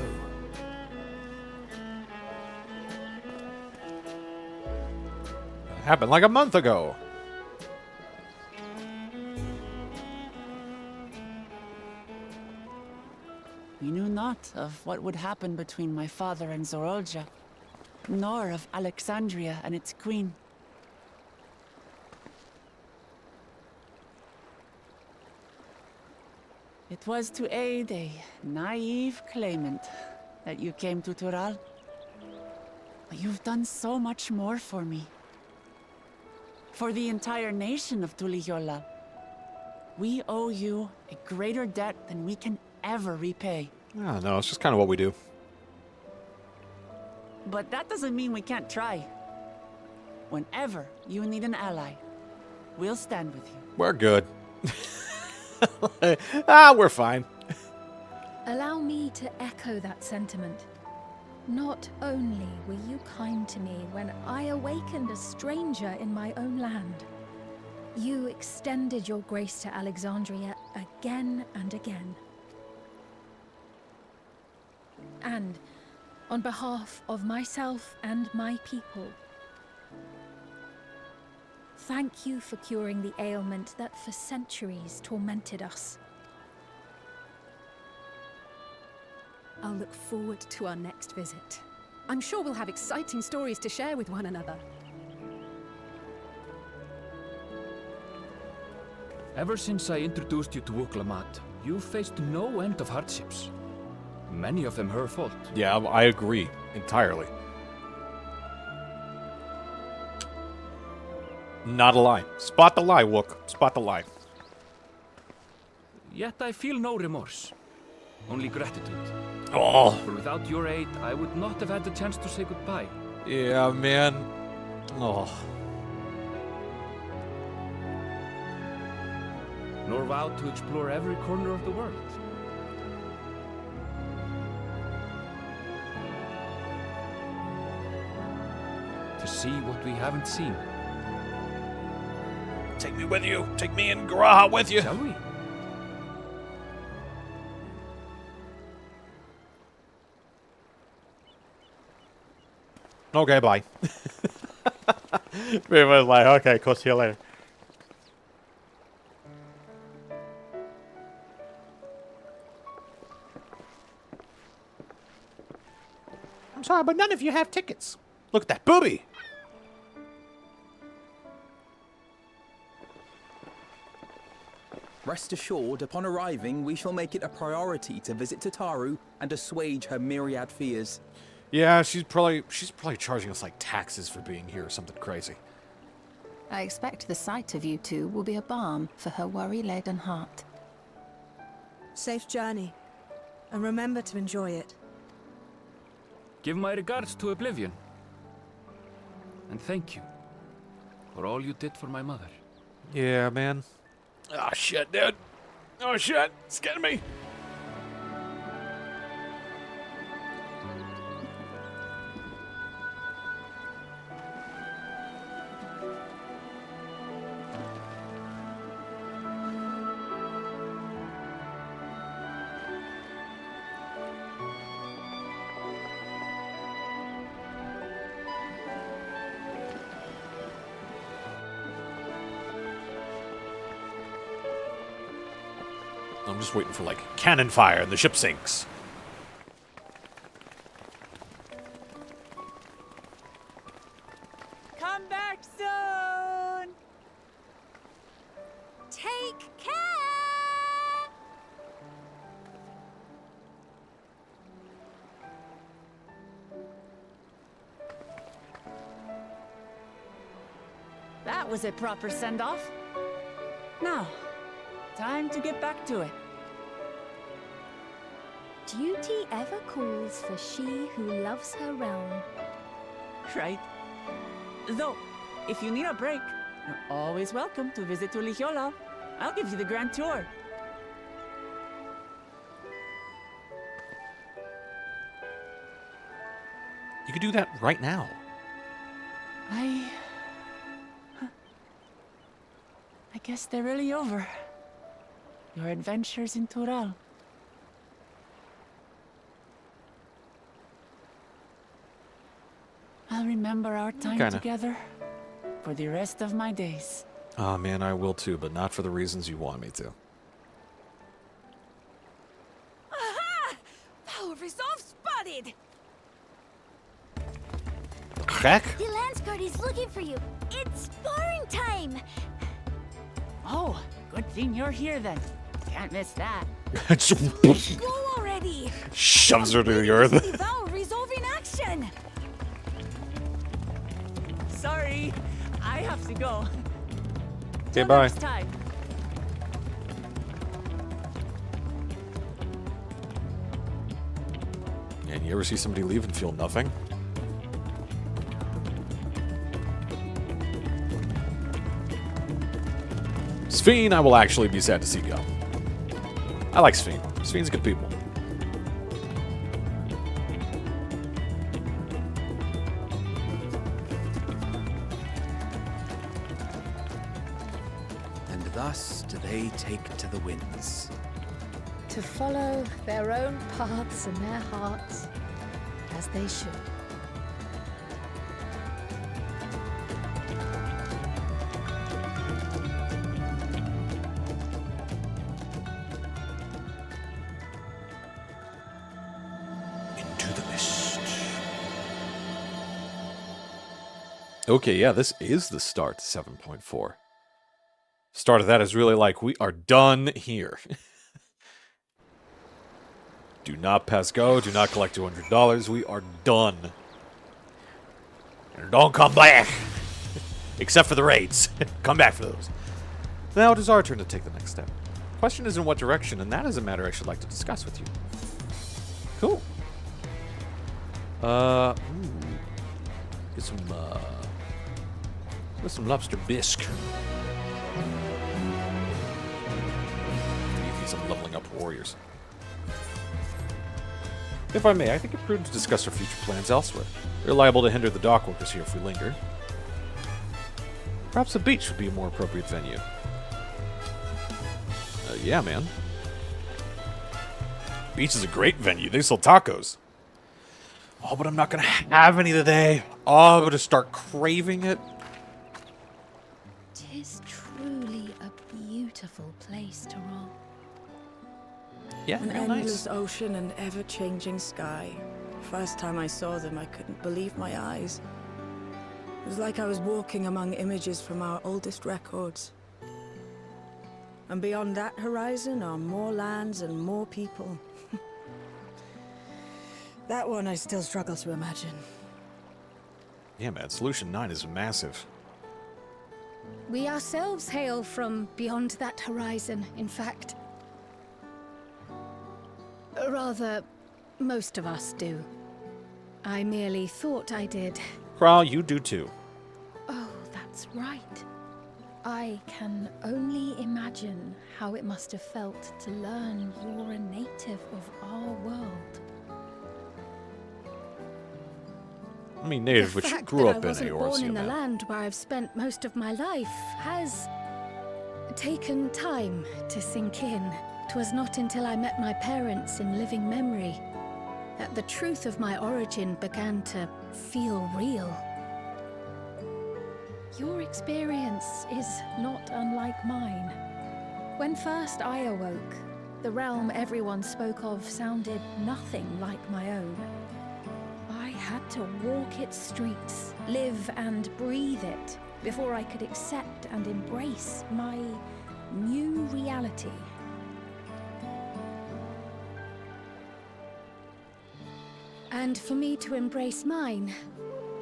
S1: It happened like a month ago.
S13: We knew not of what would happen between my father and Zorolja, nor of Alexandria and its queen. It was to aid a naive claimant that you came to Tural. But you've done so much more for me. For the entire nation of Tuliyola. We owe you a greater debt than we can ever repay.
S1: I don't know, it's just kind of what we do.
S13: But that doesn't mean we can't try. Whenever you need an ally, we'll stand with you.
S1: We're good. We're fine.
S10: Allow me to echo that sentiment. Not only were you kind to me when I awakened a stranger in my own land, you extended your grace to Alexandria again and again. And on behalf of myself and my people, thank you for curing the ailment that for centuries tormented us.
S6: I'll look forward to our next visit. I'm sure we'll have exciting stories to share with one another.
S4: Ever since I introduced you to Uklamat, you've faced no end of hardships. Many of them her fault.
S1: Yeah, I agree entirely. Not a lie. Spot the lie, Wook. Spot the lie.
S4: Yet I feel no remorse. Only gratitude.
S1: Oh.
S4: For without your aid, I would not have had the chance to say goodbye.
S1: Yeah, man. Oh.
S4: Nor vowed to explore every corner of the world. To see what we haven't seen.
S1: Take me with you. Take me and Graha with you.
S4: Shall we?
S1: Okay, bye. Pretty much like, okay, cool, see you later. I'm sorry, but none of you have tickets. Look at that booby.
S15: Rest assured, upon arriving, we shall make it a priority to visit Tataru and assuage her myriad fears.
S1: Yeah, she's probably charging us like taxes for being here or something crazy.
S16: I expect the sight of you two will be a balm for her worry-laden heart.
S18: Safe journey, and remember to enjoy it.
S4: Give my regards to Oblivion. And thank you for all you did for my mother.
S1: Yeah, man. Oh, shit, dude. Oh, shit. It's getting me. I'm just waiting for, like, cannon fire and the ship sinks.
S13: Come back soon!
S10: Take care!
S13: That was a proper send-off. Now, time to get back to it.
S10: Duty ever calls for she who loves her realm.
S13: Right. Though, if you need a break, you're always welcome to visit Ulijiola. I'll give you the grand tour.
S1: You could do that right now.
S13: I guess they're really over. Your adventures in Tural. I'll remember our time
S1: Kinda.
S13: together for the rest of my days.
S1: Oh, man, I will too, but not for the reasons you want me to.
S10: Aha! Power resolve spotted!
S1: Crack?
S3: The Landsguard is looking for you. It's sparring time.
S13: Oh, good thing you're here then. Can't miss that.
S10: Go already!
S1: Shoves her to the earth.
S10: Devour resolve in action!
S13: Sorry, I have to go.
S1: Okay,
S13: Till
S1: bye.
S13: next time.
S1: And you ever see somebody leave and feel nothing? Sphene, I will actually be sad to see go. I like Sphene. Sphene's good people.
S12: And thus do they take to the winds.
S6: To follow their own paths and their hearts, as they should.
S1: Okay, yeah, this is the start to 7.4. Start of that is really like, we are done here. Do not pass go, do not collect $200, we are done. And don't come back! Except for the raids. Come back for those. Now it is our turn to take the next step. Question is in what direction, and that is a matter I should like to discuss with you. Cool. Get some lobster bisque. Need some leveling up warriors. If I may, I think it prudent to discuss our future plans elsewhere. We're liable to hinder the dock workers here if we linger. Perhaps the beach would be a more appropriate venue. Yeah, man. Beach is a great venue. They sell tacos. Oh, but I'm not gonna have any today. Oh, I'm gonna start craving it.
S10: 'Tis truly a beautiful place to roam.
S1: Yeah,
S18: An
S1: real
S18: endless
S1: nice.
S18: ocean and ever-changing sky. First time I saw them, I couldn't believe my eyes. It was like I was walking among images from our oldest records. And beyond that horizon are more lands and more people. That one I still struggle to imagine.
S1: Yeah, man, Solution 9 is massive.
S6: We ourselves hail from beyond that horizon, in fact. Rather, most of us do. I merely thought I did.
S1: Kral, you do too.
S10: Oh, that's right. I can only imagine how it must have felt to learn you're a native of our world.
S1: I mean, native,
S6: The
S1: but you
S6: fact
S1: grew
S6: that
S1: up
S6: I
S1: in
S6: wasn't
S1: Eorzea,
S6: born in the
S1: man.
S6: land where I've spent most of my life has taken time to sink in. 'Twas not until I met my parents in living memory that the truth of my origin began to feel real.
S10: Your experience is not unlike mine. When first I awoke, the realm everyone spoke of sounded nothing like my own. I had to walk its streets, live and breathe it, before I could accept and embrace my new reality.
S6: And for me to embrace mine,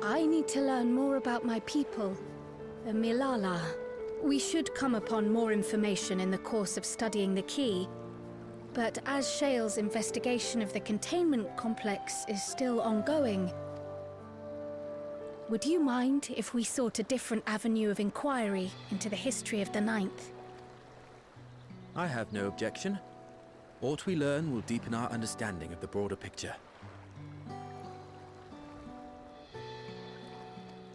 S6: I need to learn more about my people, the Milala. We should come upon more information in the course of studying the key, but as Shale's investigation of the containment complex is still ongoing, would you mind if we sought a different avenue of inquiry into the history of the Ninth?
S17: I have no objection. What we learn will deepen our understanding of the broader picture.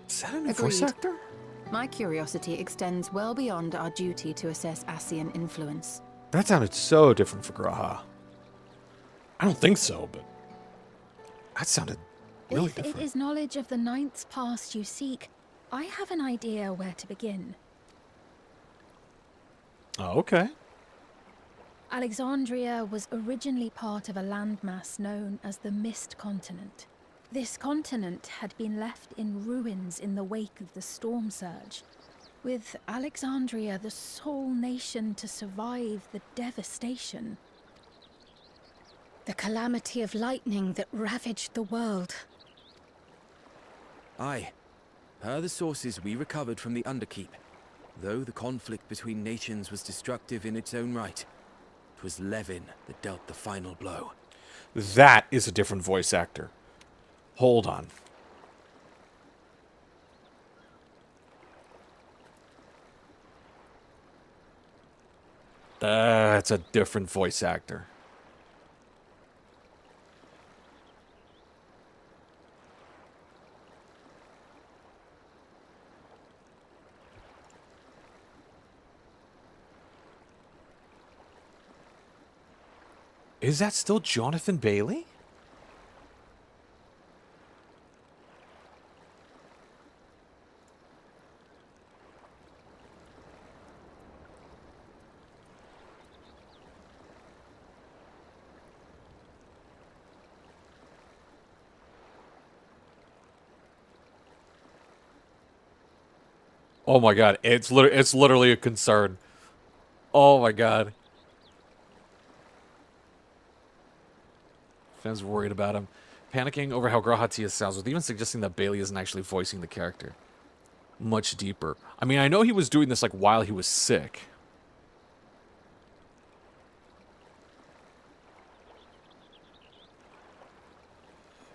S1: Is that a new voice actor?
S16: My curiosity extends well beyond our duty to assess Ascian influence.
S1: That sounded so different for Graha. I don't think so, but that sounded really
S10: If
S1: different.
S10: it is knowledge of the Ninth's past you seek, I have an idea where to begin.
S1: Oh, okay.
S10: Alexandria was originally part of a landmass known as the Mist Continent. This continent had been left in ruins in the wake of the storm surge, with Alexandria the sole nation to survive the devastation.
S6: The calamity of lightning that ravaged the world.
S17: Aye. Per the sources we recovered from the Underkeep, though the conflict between nations was destructive in its own right, it was Levin that dealt the final blow.
S1: That is a different voice actor. Hold on. It's a different voice actor. Is that still Jonathan Bailey? Oh my god, it's literally a concern. Oh my god. Fans worried about him. Panicking over how Grahatiya sounds, with even suggesting that Bailey isn't actually voicing the character. Much deeper. I mean, I know he was doing this like while he was sick.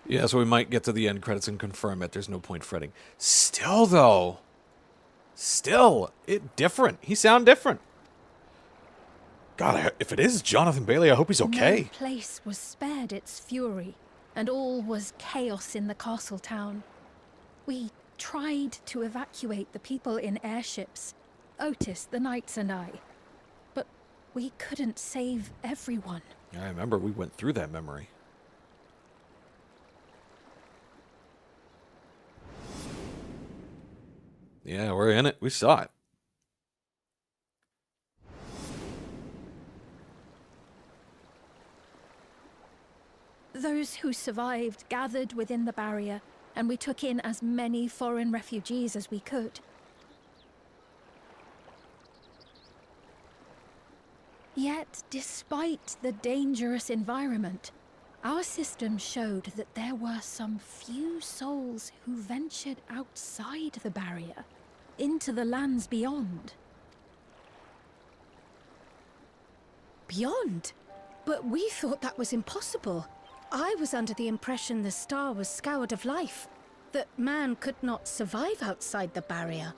S1: Yeah, so we might get to the end credits and confirm it. There's no point fretting. Still, though. Still, different. He sound different. God, if it is Jonathan Bailey, I hope he's okay.
S10: No place was spared its fury, and all was chaos in the castle town. We tried to evacuate the people in airships, Otis, the knights, and I. But we couldn't save everyone.
S1: I remember we went through that memory. Yeah, we're in it. We saw it.
S10: Those who survived gathered within the barrier, and we took in as many foreign refugees as we could. Yet, despite the dangerous environment, our system showed that there were some few souls who ventured outside the barrier, into the lands beyond.
S6: Beyond? But we thought that was impossible. I was under the impression the star was scoured of life, that man could not survive outside the barrier.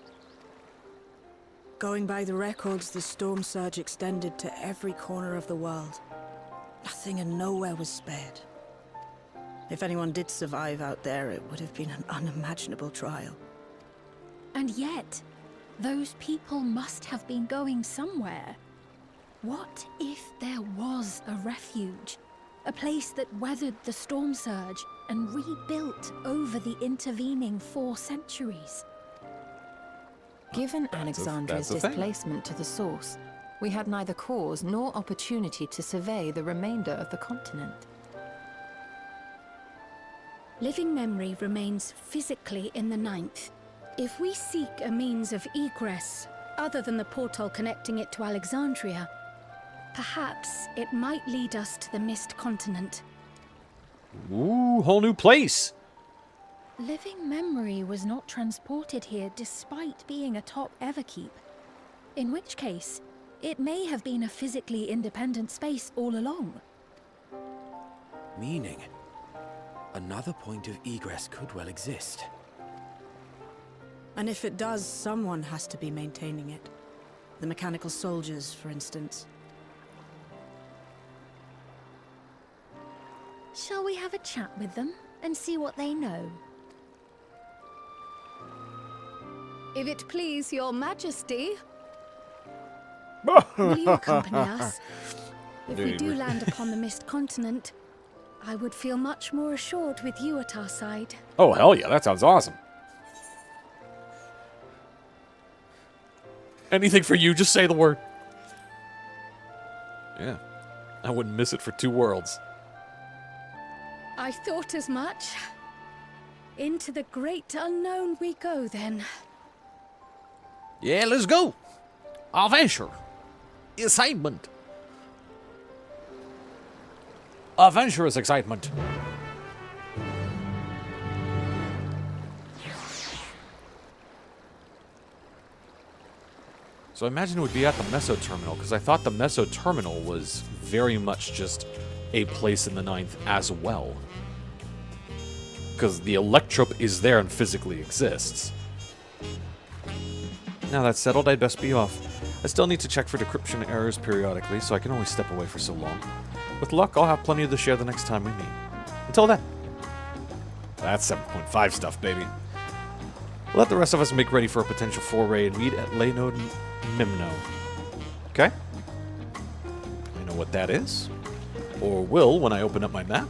S18: Going by the records, the storm surge extended to every corner of the world. Nothing and nowhere was spared. If anyone did survive out there, it would have been an unimaginable trial.
S10: And yet, those people must have been going somewhere. What if there was a refuge? A place that weathered the storm surge and rebuilt over the intervening 4 centuries?
S16: Given Alexandria's displacement to the source, we had neither cause nor opportunity to survey the remainder of the continent.
S6: Living memory remains physically in the Ninth. If we seek a means of egress, other than the portal connecting it to Alexandria, perhaps it might lead us to the Mist Continent.
S1: Ooh, whole new place.
S10: Living memory was not transported here despite being atop Everkeep. In which case, it may have been a physically independent space all along.
S17: Meaning, another point of egress could well exist.
S18: And if it does, someone has to be maintaining it. The mechanical soldiers, for instance.
S10: Shall we have a chat with them and see what they know?
S6: If it please your majesty.
S10: Will you accompany us?
S6: If we do land upon the Mist Continent, I would feel much more assured with you at our side.
S1: Oh, hell yeah, that sounds awesome. Anything for you, just say the word. Yeah, I wouldn't miss it for 2 worlds.
S6: I thought as much. Into the great unknown we go, then.
S1: Yeah, let's go. Adventure. Excitement. Adventurous excitement. So I imagine it would be at the Meso Terminal, because I thought the Meso Terminal was very much just a place in the Ninth as well. Because the Electrope is there and physically exists. Now that's settled, I'd best be off. I still need to check for decryption errors periodically, so I can only step away for so long. With luck, I'll have plenty to share the next time we meet. Until then. That's 7.5 stuff, baby. Let the rest of us make ready for a potential foray and meet at Laynode Mimno. Okay? I know what that is. Or will when I open up my map.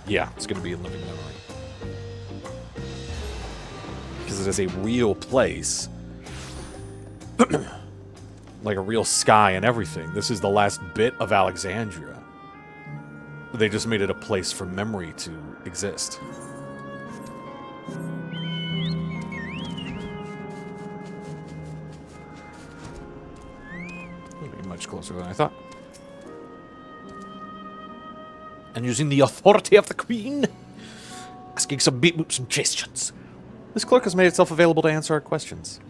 S1: Yeah, it's going to be in living memory. Because it is a real place. Like a real sky and everything. This is the last bit of Alexandria. They just made it a place for memory to exist. Much closer than I thought. And using the authority of the Queen, asking some beep boops and questions. This clerk has made itself available to answer our questions.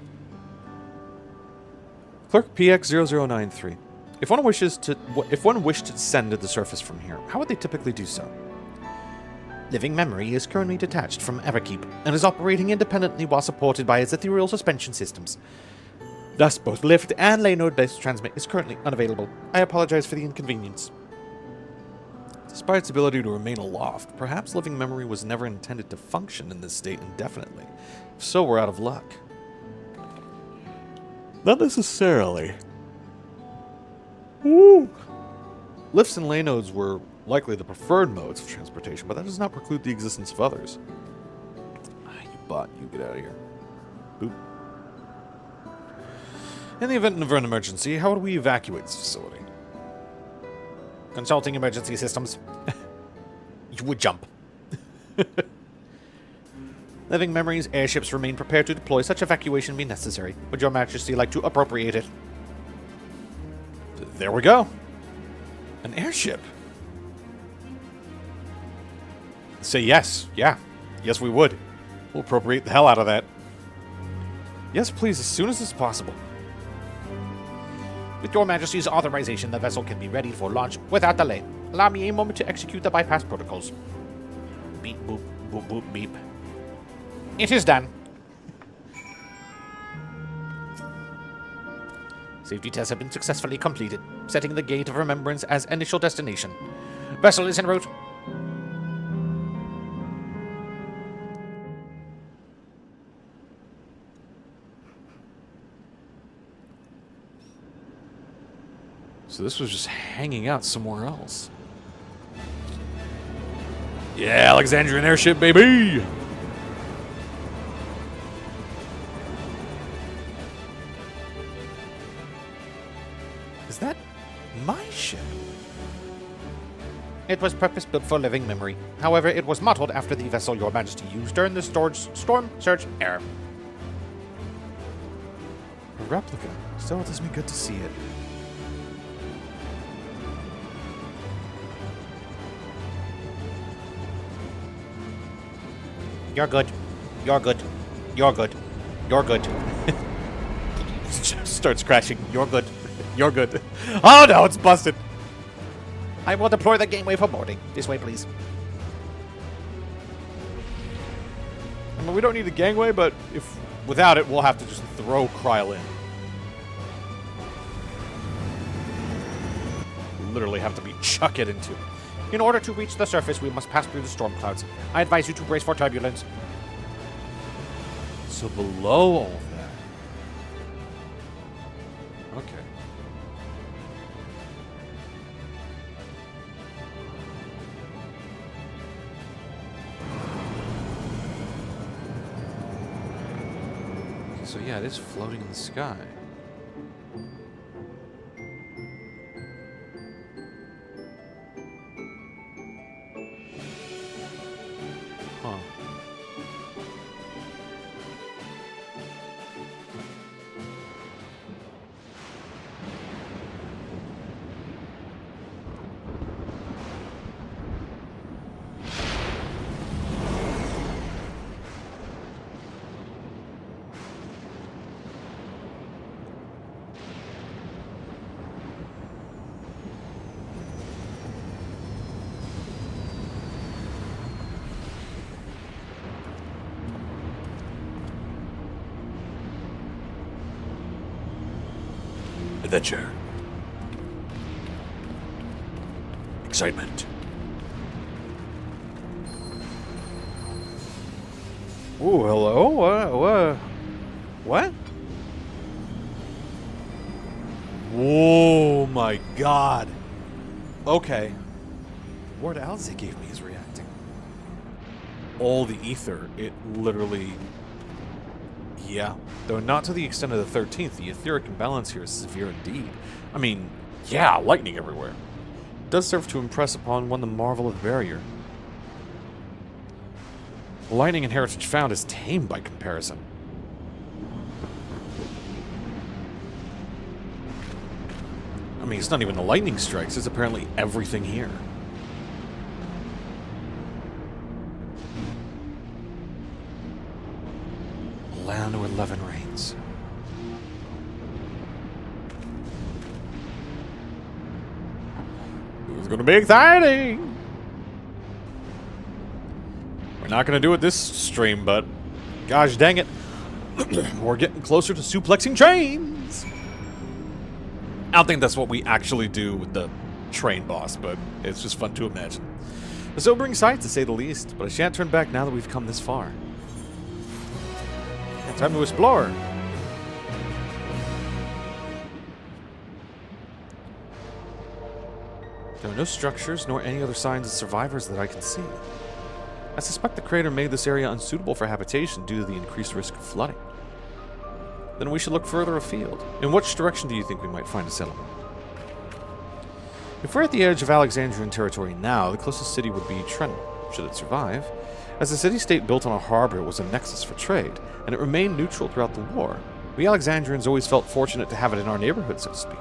S1: Clerk PX0093. If one wished to descend to the surface from here, how would they typically do so? Living memory is currently detached from Everkeep and is operating independently while supported by its ethereal suspension systems. Thus, both lift and Laynode-based transmit is currently unavailable. I apologize for the inconvenience. Despite its ability to remain aloft, perhaps living memory was never intended to function in this state indefinitely. If so, we're out of luck. Not necessarily. Woo! Lifts and Laynodes were likely the preferred modes of transportation, but that does not preclude the existence of others. You bot, you get out of here. Boop. In the event of an emergency, how would we evacuate this facility? Consulting emergency systems. You would jump. Living memories, airships remain prepared to deploy such evacuation be necessary. Would your majesty like to appropriate it? There we go. An airship. Say yes. Yeah. Yes, we would. We'll appropriate the hell out of that. Yes, please, as soon as it's possible. With your majesty's authorization, the vessel can be ready for launch without delay. Allow me a moment to execute the bypass protocols. Beep, boop, boop, boop, beep. It is done. Safety tests have been successfully completed, setting the Gate of Remembrance as initial destination. Vessel is en route. So this was just hanging out somewhere else. Yeah, Alexandrian airship, baby! Is that my ship? It was purpose-built for living memory. However, it was modeled after the vessel Your Majesty used during the storm surge era. A replica. Still, it does me good to see it. You're good. You're good. You're good. You're good. Starts crashing. You're good. You're good. Oh no, it's busted. I will deploy the gangway for boarding. This way, please. I mean, we don't need a gangway, but if without it, we'll have to just throw Kryl in. We'll literally have to be chuck it into. In order to reach the surface, we must pass through the storm clouds. I advise you to brace for turbulence. So below all of that. Okay. So yeah, it is floating in the sky. Huh. Adventure. Excitement. Ooh, hello? What? Whoa, my God. Okay. The word Alice gave me is reacting. All the ether, it literally... Yeah. Though not to the extent of the 13th, the etheric imbalance here is severe indeed. I mean, yeah, lightning everywhere. It does serve to impress upon one the marvel of the barrier. The lightning in Heritage Found is tame by comparison. I mean, it's not even the lightning strikes, it's apparently everything here. A land where Levin reigns. It's gonna be exciting! We're not gonna do it this stream, but gosh dang it. We're getting closer to suplexing trains! I don't think that's what we actually do with the train boss, but it's just fun to imagine. A sobering sight, to say the least, but I shan't turn back now that we've come this far. Yeah, time to explore. There are no structures, nor any other signs of survivors that I can see. I suspect the crater made this area unsuitable for habitation due to the increased risk of flooding. Then we should look further afield. In which direction do you think we might find a settlement? If we're at the edge of Alexandrian territory now, the closest city would be Trenton, should it survive. As a city-state built on a harbor, it was a nexus for trade, and it remained neutral throughout the war. We Alexandrians always felt fortunate to have it in our neighborhood, so to speak.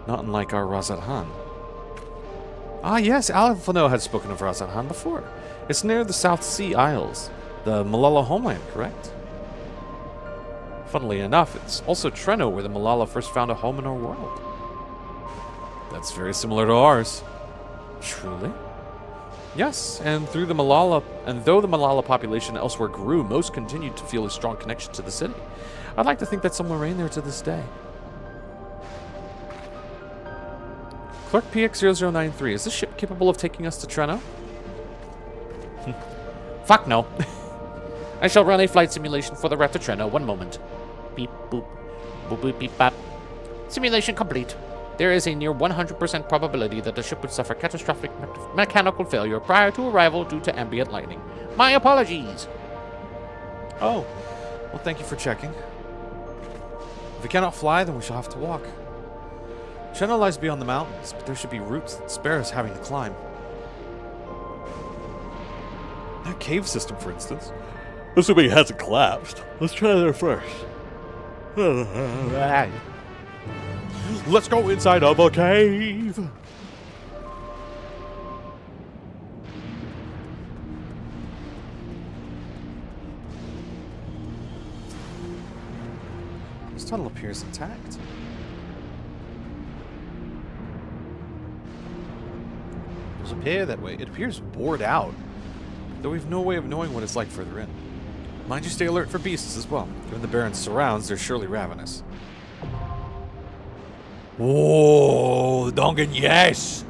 S1: Not unlike our Razat-Han. Ah yes, Alphano had spoken of Razat-Han before. It's near the South Sea Isles, the Malala homeland, correct? Funnily enough, it's also Treno where the Malala first found a home in our world. That's very similar to ours. Truly? Yes, and though the Malala population elsewhere grew, most continued to feel a strong connection to the city. I'd like to think that some remain there to this day. Clerk PX0093, is this ship capable of taking us to Treno? Fuck no. I shall run a flight simulation for the route to Treno. One moment. Beep, boop. Boop, boop, beep, bop. Simulation complete. There is a near 100% probability that the ship would suffer catastrophic mechanical failure prior to arrival due to ambient lightning. My apologies. Oh. Well, thank you for checking. If we cannot fly, then we shall have to walk. Treno lies beyond the mountains, but there should be routes that spare us having to climb. That cave system, for instance. Assuming it hasn't collapsed. Let's try there first. Let's go inside of a cave! This tunnel appears intact. It does appear that way. It appears bored out, though we've no way of knowing what it's like further in. Mind you stay alert for beasts as well. Given the Baron's surrounds, they're surely ravenous. Whoa, Duncan, yes!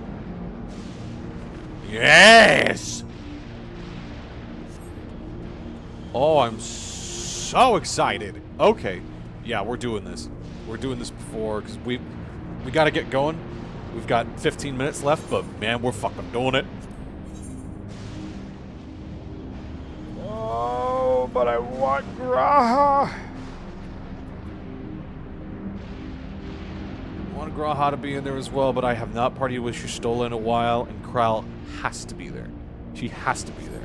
S1: Yes! Oh, I'm so excited. Okay. Yeah, we're doing this. We're doing this before, because we gotta get going. We've got 15 minutes left, but man, we're fucking doing it. Oh, but I want Graha. I want Graha to be in there as well, but I have not partied with Shustola in a while, and Kral has to be there. She has to be there.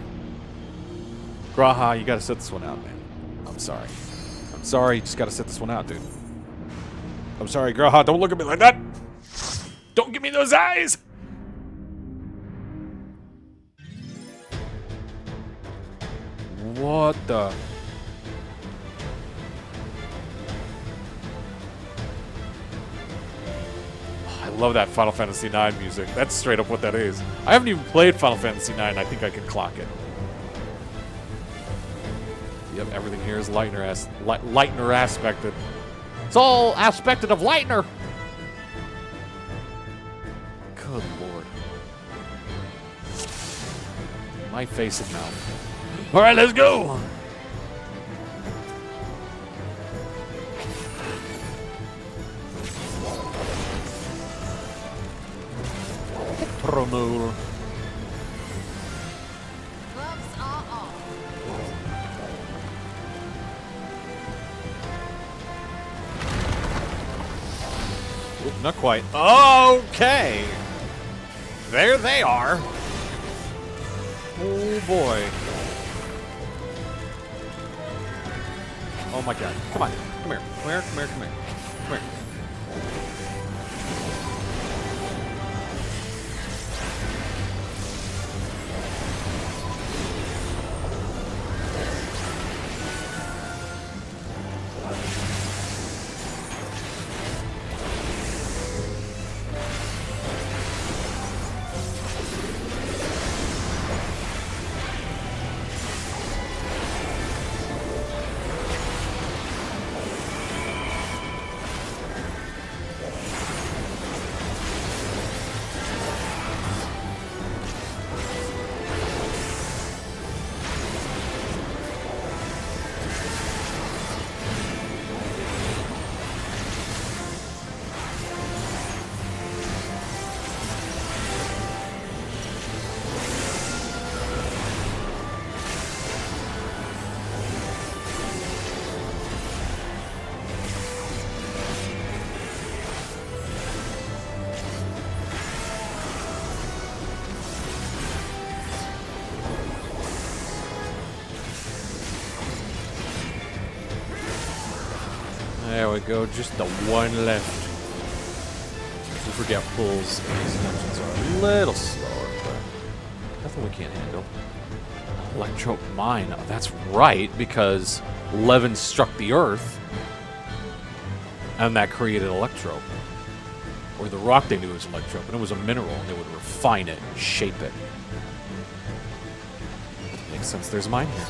S1: Graha, you gotta sit this one out, man. I'm sorry. I'm sorry, you just gotta sit this one out, dude. I'm sorry, Graha, don't look at me like that! Don't give me those eyes! What the... I love that Final Fantasy IX music. That's straight up what that is. I haven't even played Final Fantasy IX. I think I can clock it. Yep, everything here is Lightner aspected. It's all aspected of Lightner. Good lord. My face and mouth. All right, let's go. Promo. Oop, not quite. Okay. There they are. Oh boy. Oh my god. Come on. Come here. Come here. Come here. Come here. Come here. There we go, just the one left. We forget pulls and these engines are a little slower, but nothing we can't handle. Electro mine, oh, that's right, because Levin struck the Earth, and that created Electro. Or the rock they knew was Electro, but it was a mineral, and they would refine it and shape it. Makes sense, there's a mine here.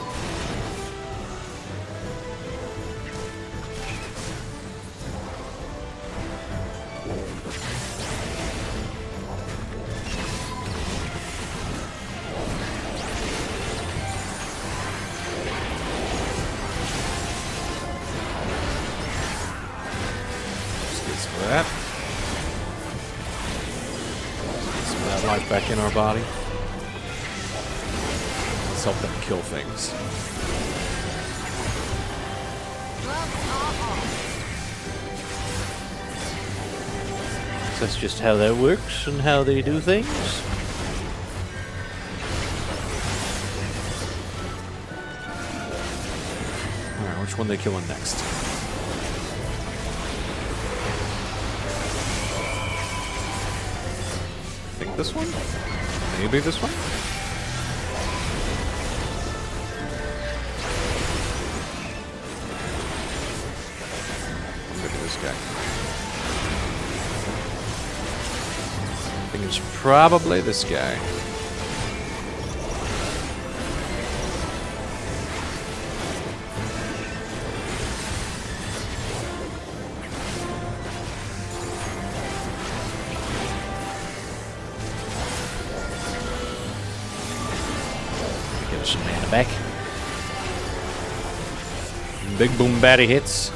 S1: That. Get some of that life back in our body. Let's help them kill things.
S2: So that's just how that works and how they do things.
S1: Alright, which one they killing next? This one? Maybe this one? Look at this guy. I think it's probably this guy.
S2: Some mana back.
S1: Big boom batty hits.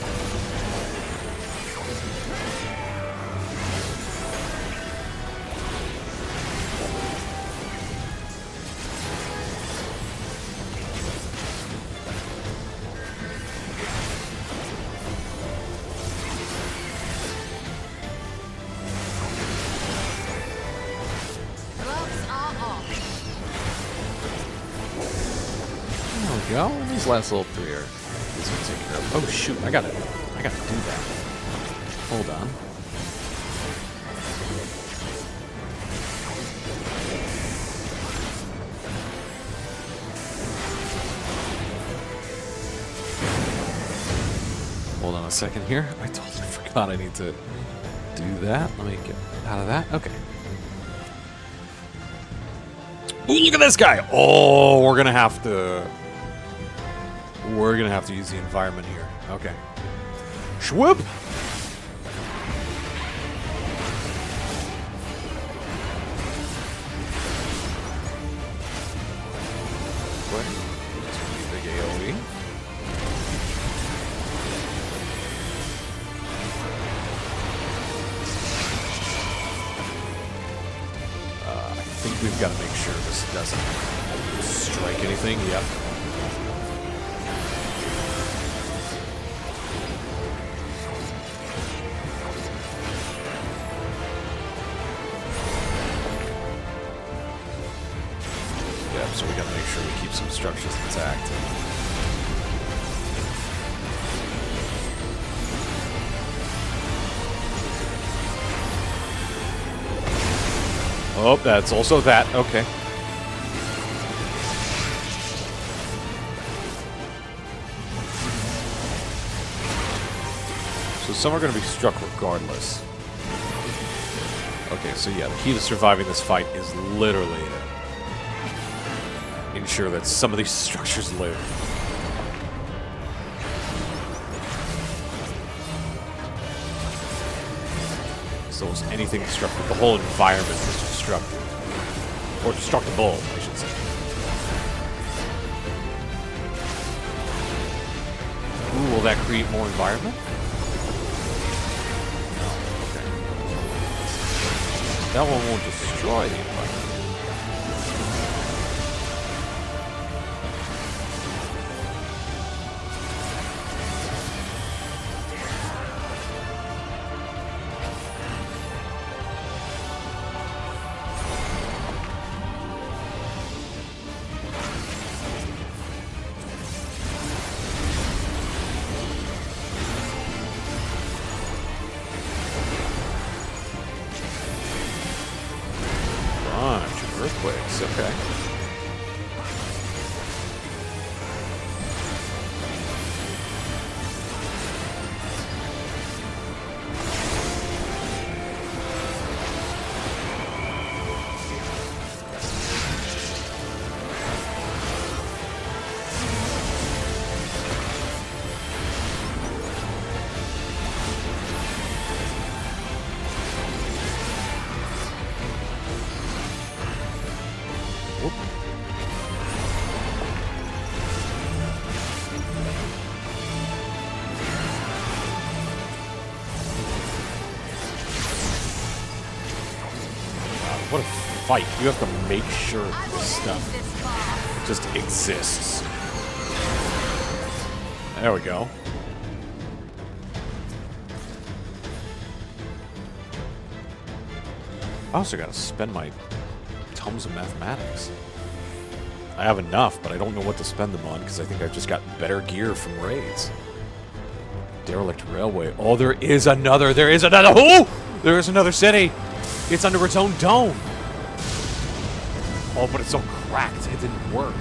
S1: Go. These last little three are easy to take care of. Oh shoot! I gotta do that. Hold on. Hold on a second here. I totally forgot I need to do that. Let me get out of that. Okay. Ooh, look at this guy! Oh, we're gonna have to use the environment here. Okay. Schwhoop! Big AoE. I think we've got to make sure this doesn't strike anything. Yep. So we gotta make sure we keep some structures intact. Oh, that's also that. Okay. So some are gonna be struck regardless. Okay, so yeah, the key to surviving this fight is literally ensure that some of these structures live. So is anything destructive? The whole environment is destructive. Or destructible, I should say. Ooh, will that create more environment? No, okay. That one won't destroy the environment. Earthquakes, okay. What a fight. You have to make sure this stuff just exists. There we go. I also gotta spend my tums of mathematics. I have enough, but I don't know what to spend them on because I think I've just got better gear from raids. Derelict Railway. Oh, there is another. There is another. Oh! There is another city. It's under its own dome. Oh, but it's so cracked. It didn't work.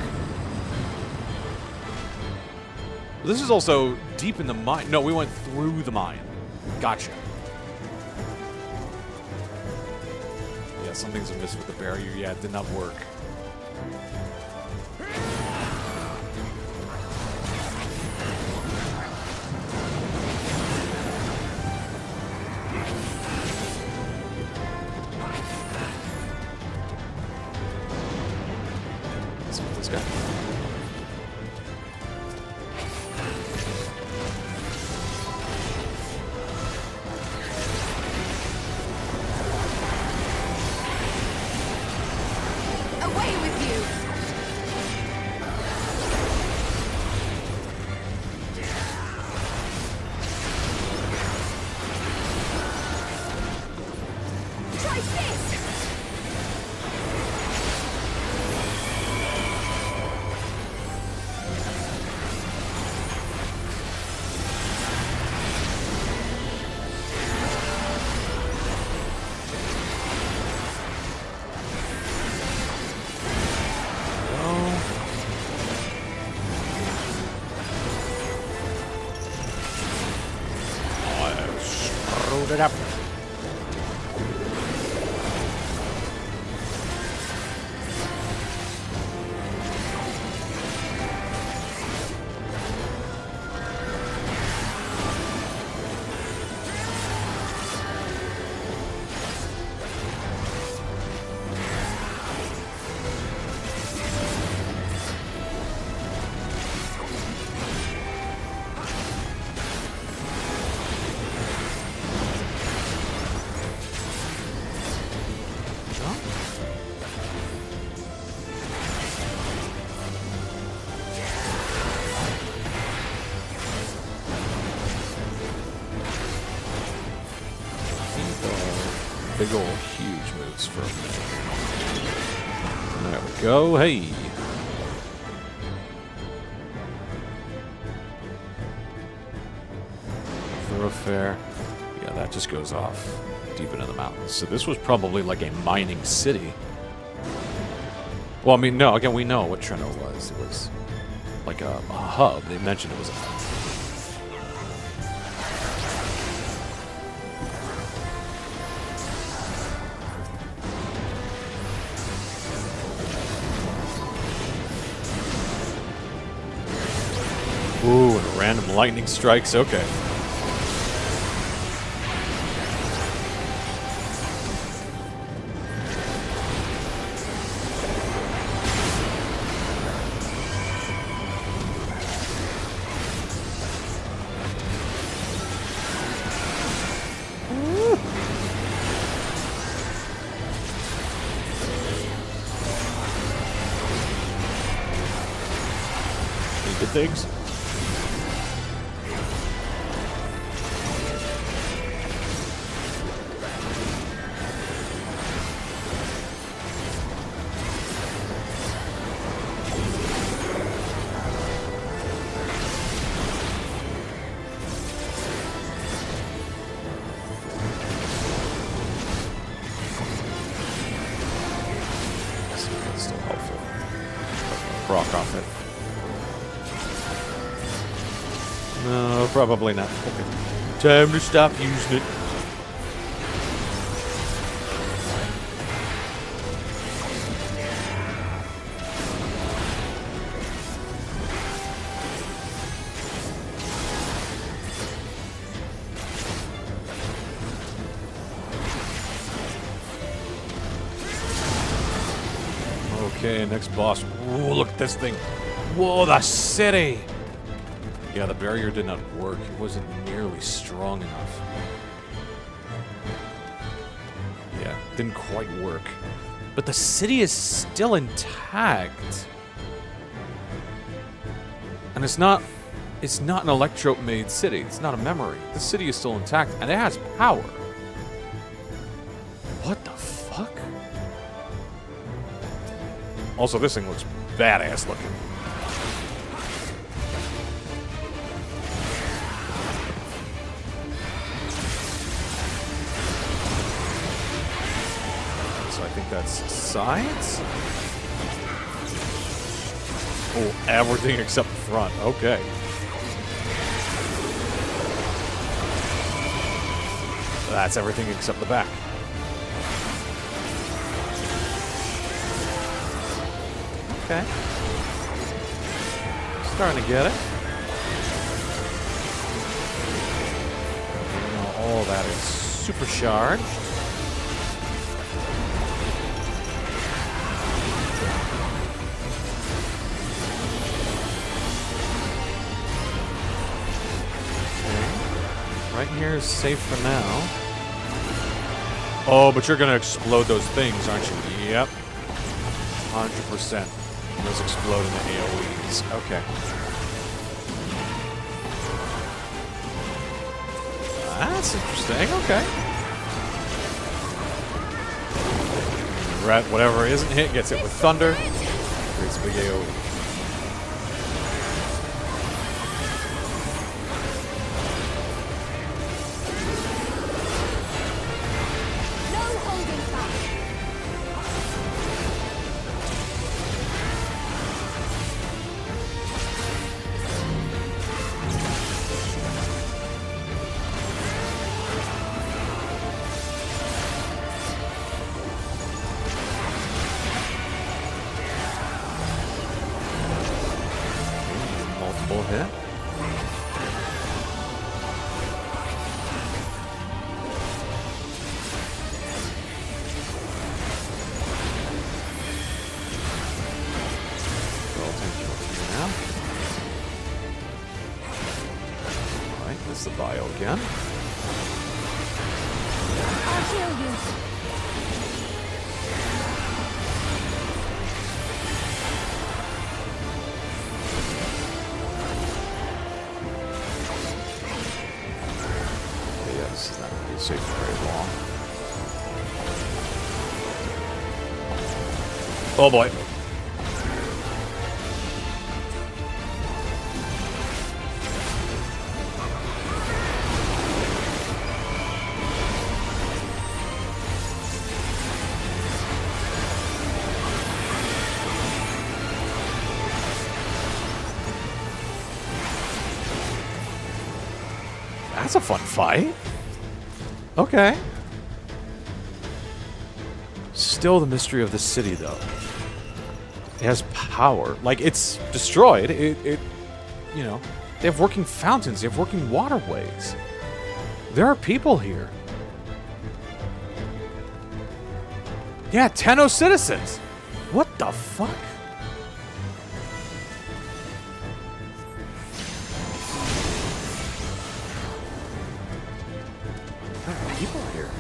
S1: This is also deep in the mine. No, we went through the mine. Gotcha. Yeah, something's amiss with the barrier. Yeah, it did not work. It up. big ol' huge moves for a minute. There we go. Hey. Thoroughfare. Yeah, that just goes off deep into the mountains. So this was probably like a mining city. Well, I mean, no, again, we know what Treno was. It was like a hub. They mentioned it was a hub. Ooh, and random lightning strikes. Okay. Any good things? Still helpful. Proc off it. No, probably not. Okay. Time to stop using it. Okay, next boss. Ooh, look at this thing. Whoa, the city! Yeah, the barrier did not work. It wasn't nearly strong enough. Yeah, didn't quite work. But the city is still intact. And it's not an Electro-made city. It's not a memory. The city is still intact, and it has power. What the fuck? Also, this thing looks badass looking. So I think that's sides? Oh, everything except the front. Okay. That's everything except the back. Okay. Starting to get it. Now all that is supercharged. Okay. Right here is safe for now. Oh, but you're gonna explode those things, aren't you? Yep. 100%. Those explode into AoEs. Okay. That's interesting. Okay. Right, whatever isn't hit gets hit with thunder. Creates a big AoE. Hit. Alright, this is the bio again.
S10: I'll heal you.
S1: This is not going to be safe for very long. Oh boy. That's a fun fight. Okay. Still the mystery of the city, though. It has power. Like, it's destroyed. It you know, they have working fountains. They have working waterways. There are people here. Yeah, Tenno citizens. What the fuck? There are people here.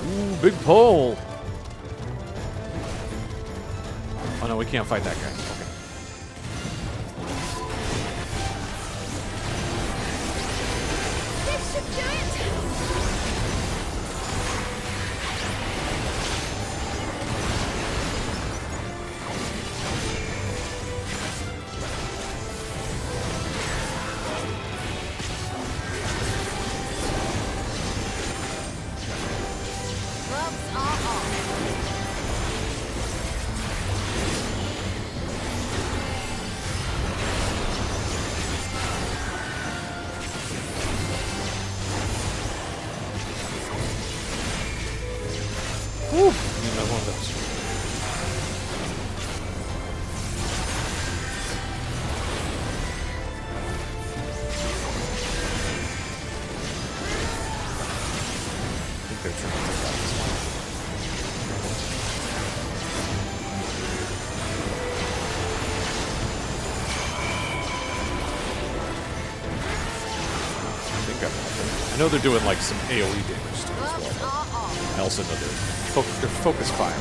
S1: Ooh, big pole. Oh no, we can't fight that guy. Okay.
S8: This should do it! Gloves are off.
S1: Whew. I need another one of those. I think they're trying to take out this one. I know they're doing like some AoE damage to it as well. I also know they're focus fire.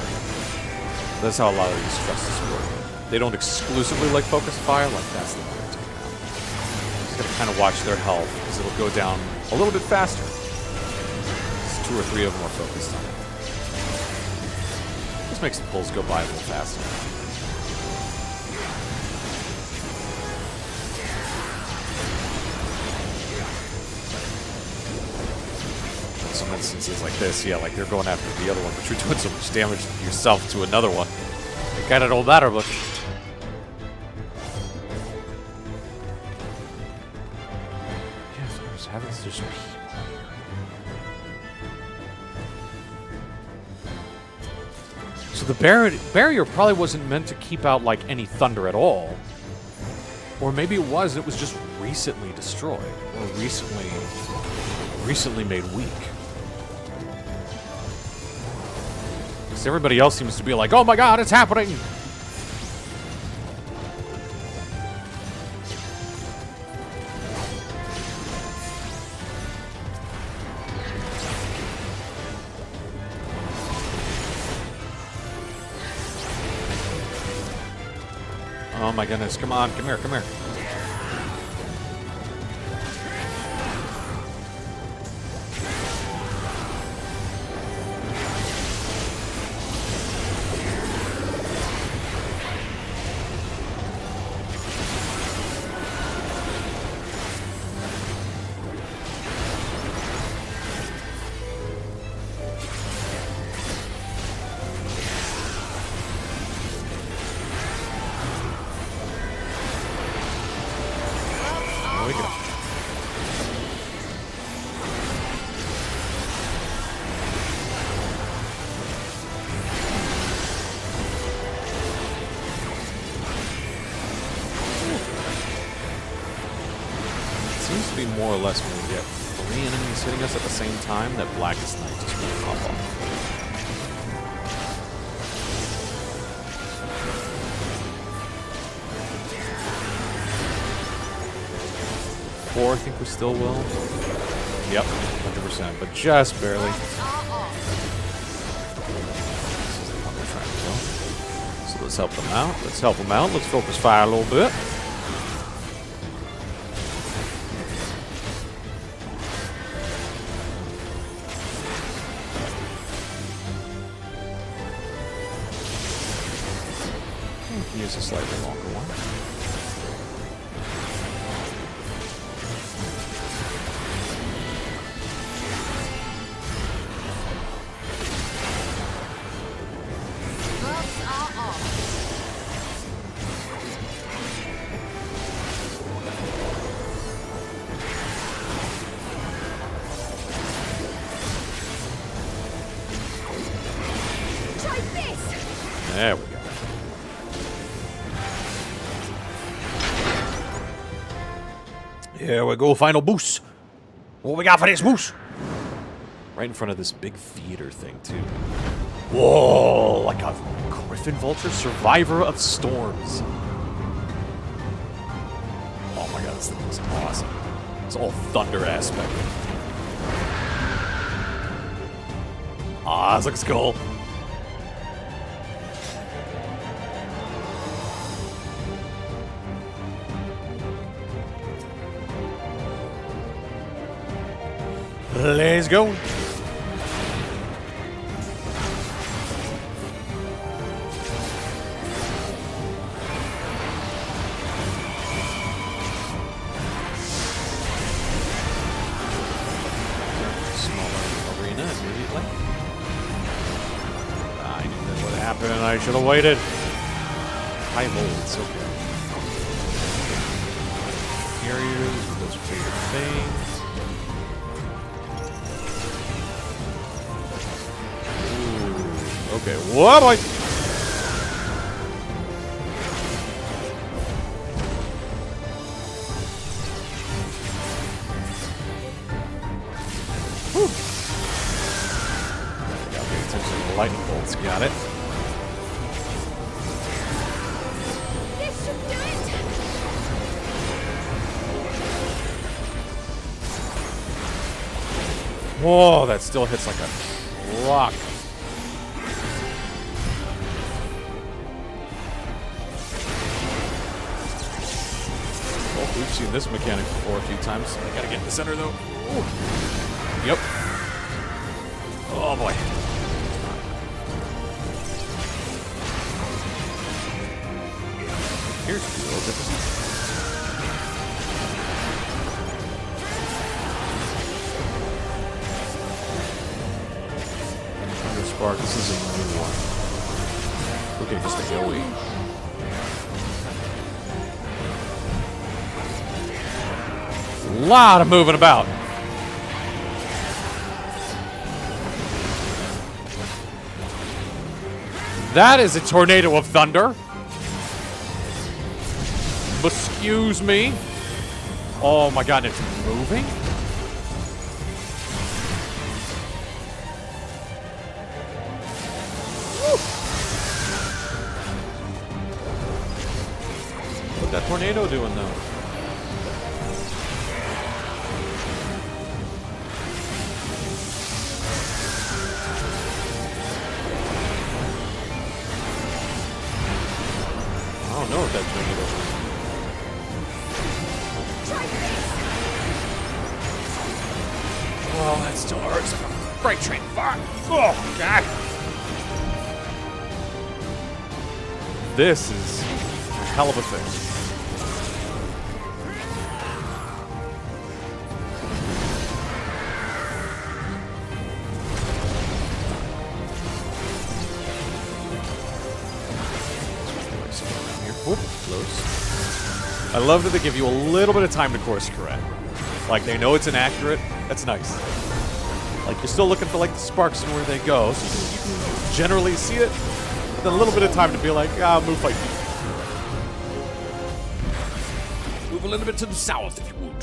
S1: That's how a lot of these trusses work. They don't exclusively like focus fire, like that's the way they're taken out. Just gotta kind of watch their health, because it'll go down a little bit faster. It's 2 or 3 of them are focused on it. Just makes the pulls go by a little faster. Some instances like this, yeah, like they're going after the other one, but you're doing so much damage yourself to another one. It kind of don't matter, but... Yeah, there's heavens, there's people here. So the barrier probably wasn't meant to keep out, like, any thunder at all. Or maybe it was just recently destroyed. Or recently made weak. Everybody else seems to be like, oh my god, it's happening! Oh my goodness, come on, come here, come here. There we go. It seems to be more or less when we get 3 enemies hitting us at the same time that Blackest Night just won't pop off. 4, I think we still will. Yep, 100%, but just barely. So let's help them out. Let's help them out. Let's focus fire a little bit. a slightly longer one.
S19: Gloves are off. Try this.
S1: There we go. Here we go, final boost. What we got for this boost? Right in front of this big theater thing, too. Whoa, like a griffin vulture, survivor of storms. Oh my god, this thing looks awesome. It's all thunder aspect. Ah, this looks cool. Let's go. Smaller arena immediately. I knew that would happen and I should have waited. High volts, okay. Carriers, those are bigger things. Okay, whoa boy! Whew. Gotta pay attention to the lightning bolts, got it.
S19: This should do it.
S1: Whoa, that still hits like a rock. We've seen this mechanic before a few times. I gotta get in the center though. Ooh. Yep. Oh boy. Here's a little different. Thunder Spark, this is a new one. Okay, just a AoE. Lot of moving about. That is a tornado of thunder. Excuse me. Oh my god, it's moving? Woo. What's that tornado doing though? I don't know if that's tornado. Oh, that still hurts like a freight train. Fuck. Oh, God. This is a hell of a thing. Whoop, close. I love that they give you a little bit of time to course correct. Like, they know it's inaccurate. That's nice. Like, you're still looking for, like, the sparks and where they go, so you can generally see it. But then a little bit of time to be like, move like you. Move a little bit to the south, if you would.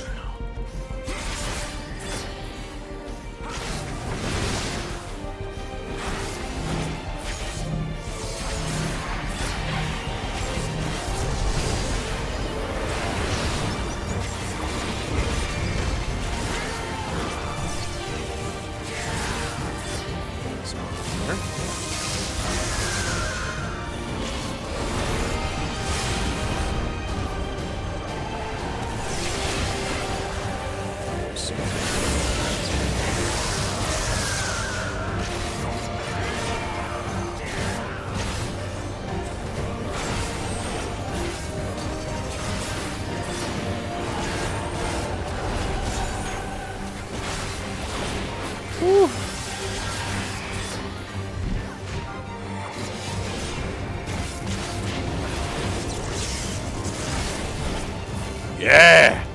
S1: Yeah!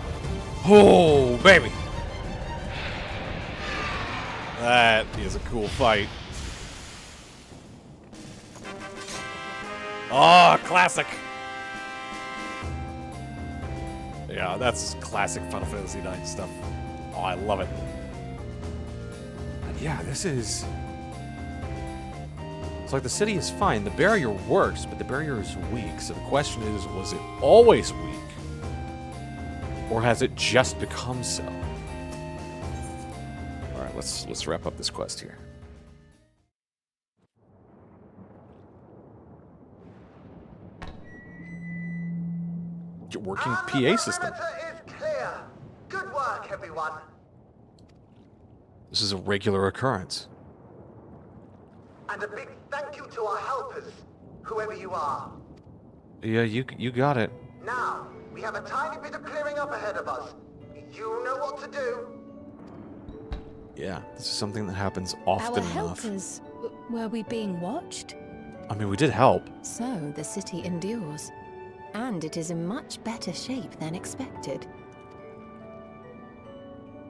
S1: Oh, baby! That is a cool fight. Oh, classic! Yeah, that's classic Final Fantasy IX stuff. Oh, I love it. And yeah, this is... It's like the city is fine. The barrier works, but the barrier is weak. So the question is, was it always weak? Or has it just become so? Alright, let's wrap up this quest here. Your working PA system.
S20: Is clear. Good work, everyone.
S1: This is a regular occurrence.
S20: And a big thank you to our helpers, whoever you are.
S1: Yeah, you got it.
S20: Now, we have a tiny bit of clearing up ahead of us. You know what to do.
S1: Yeah, this is something that happens often
S10: Our
S1: enough.
S10: helpers, were we being watched?
S1: I mean, we did help.
S16: So the city endures. And it is in much better shape than expected.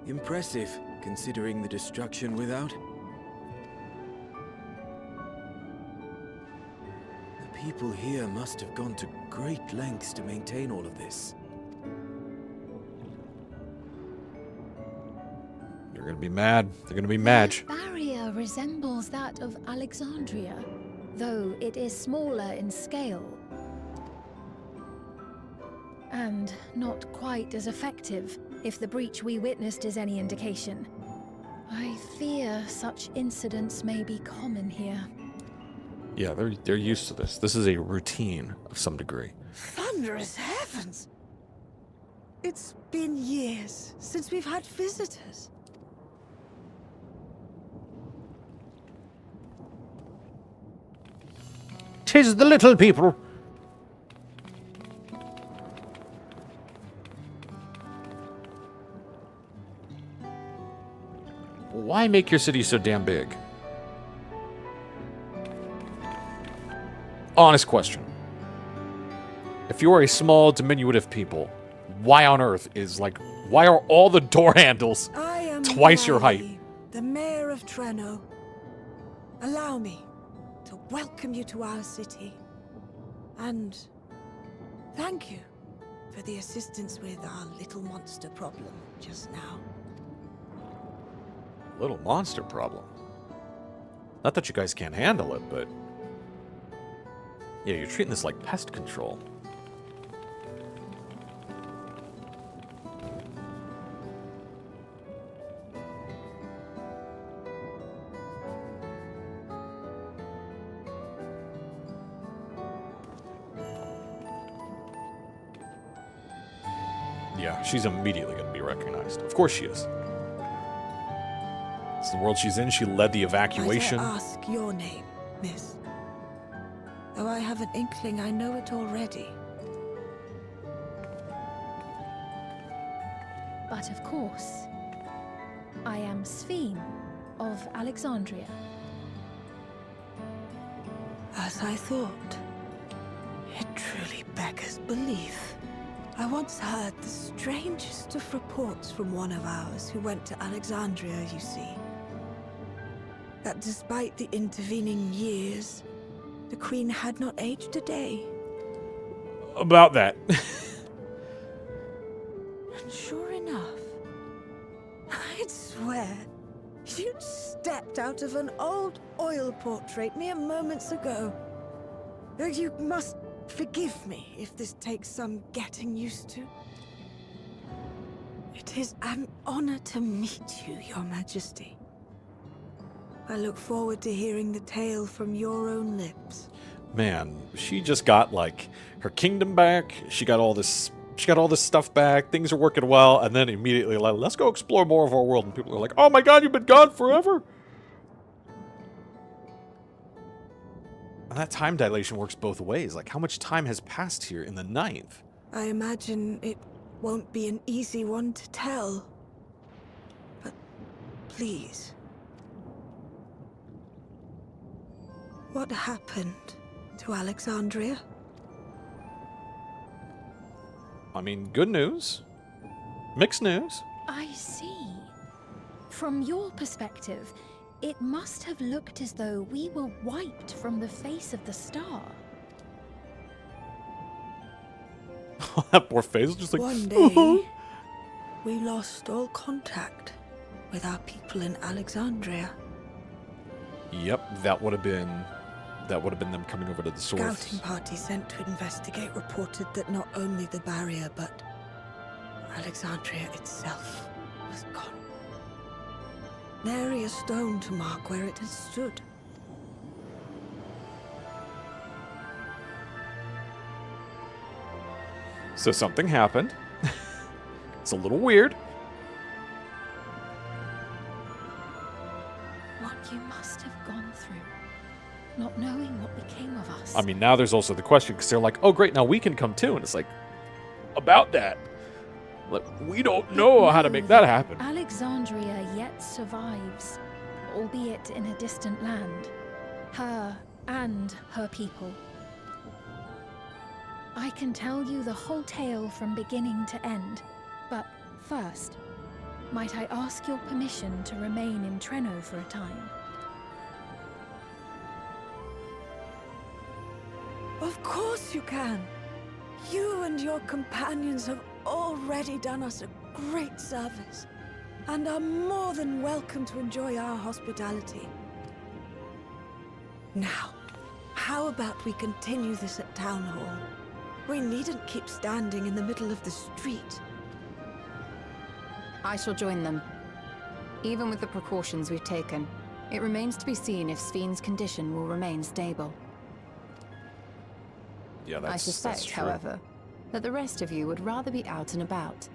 S17: Impressive, considering the destruction without. The people here must have gone to great lengths to maintain all of this.
S1: They're gonna be mad. They're gonna be mad.
S10: The barrier resembles that of Alexandria, though it is smaller in scale. And not quite as effective, if the breach we witnessed is any indication. I fear such incidents may be common here.
S1: Yeah, they're used to this. This is a routine of some degree.
S18: Thunderous heavens! It's been years since we've had visitors.
S2: "'Tis the little people."
S1: Why make your city so damn big? Honest question. If you are a small, diminutive people, why on earth why are all the door handles twice your height?
S18: The mayor of Treno. Allow me to welcome you to our city. And thank you for the assistance with our little monster problem just now.
S1: Little monster problem. Not that you guys can't handle it, but... Yeah, you're treating this like pest control. Yeah, she's immediately going to be recognized. Of course she is. It's the world she's in. She led the evacuation.
S18: Might I ask your name, miss? Though I have an inkling I know it already.
S10: But of course, I am Sphene of Alexandria.
S18: As I thought. It truly beggars belief. I once heard the strangest of reports from one of ours who went to Alexandria, you see. That despite the intervening years, the Queen had not aged a day.
S1: About that.
S18: And sure enough, I'd swear, you'd stepped out of an old oil portrait mere moments ago. You must forgive me if this takes some getting used to. It is an honor to meet you, Your Majesty. I look forward to hearing the tale from your own lips.
S1: Man, she just got like her kingdom back. She got all this stuff back. Things are working well, and then immediately like, let's go explore more of our world. And people are like, "Oh my God, you've been gone forever." And that time dilation works both ways. Like, how much time has passed here in the 9th?
S18: I imagine it won't be an easy one to tell. But please. What happened to Alexandria?
S1: I mean, good news. Mixed news.
S10: I see. From your perspective, it must have looked as though we were wiped from the face of the star.
S1: That poor face, just like...
S18: One day, we lost all contact with our people in Alexandria.
S1: Yep, that would have been them coming over to the source.
S18: Scouting party sent to investigate reported that not only the barrier, but Alexandria itself was gone. Nary a stone to mark where it has stood.
S1: So something happened. It's a little weird.
S10: What you must have gone through, not knowing what became of us.
S1: I mean, now there's also the question, because they're like, oh great, now we can come too. And it's like, about that. Like, we don't know how to make that happen.
S10: Alexandria yet survives, albeit in a distant land. Her and her people. I can tell you the whole tale from beginning to end, but first, might I ask your permission to remain in Treno for a time?
S18: Of course you can. You and your companions have already done us a great service, and are more than welcome to enjoy our hospitality. Now, how about we continue this at Town Hall? We needn't keep standing in the middle of the street.
S16: I shall join them. Even with the precautions we've taken, it remains to be seen if Sven's condition will remain stable.
S1: Yeah,
S16: I suspect, however, that the rest of you would rather be out and about.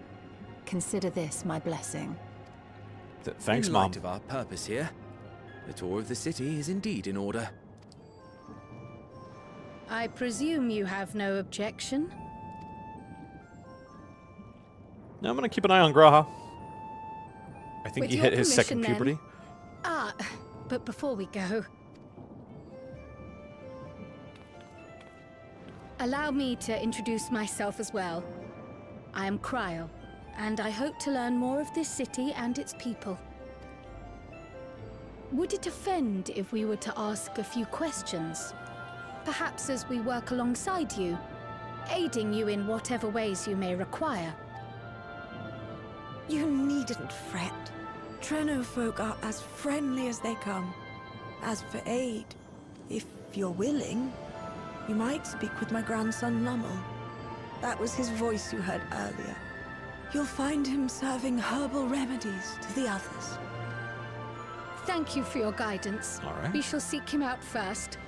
S16: Consider this my blessing.
S1: Thanks,
S17: in
S1: Mom.
S17: light of our purpose here, the tour of the city is indeed in order.
S6: I presume you have no objection?
S1: Now I'm going to keep an eye on Graha. I think
S6: With
S1: he
S6: your
S1: hit his second
S6: permission,
S1: puberty.
S6: But before we go, allow me to introduce myself as well. I am Kryl, and I hope to learn more of this city and its people. Would it offend if we were to ask a few questions? Perhaps as we work alongside you, aiding you in whatever ways you may require.
S18: You needn't fret. Treno folk are as friendly as they come. As for aid, if you're willing, you might speak with my grandson Lummel. That was his voice you heard earlier. You'll find him serving herbal remedies to the others.
S6: Thank you for your guidance.
S1: All right.
S6: We shall seek him out first.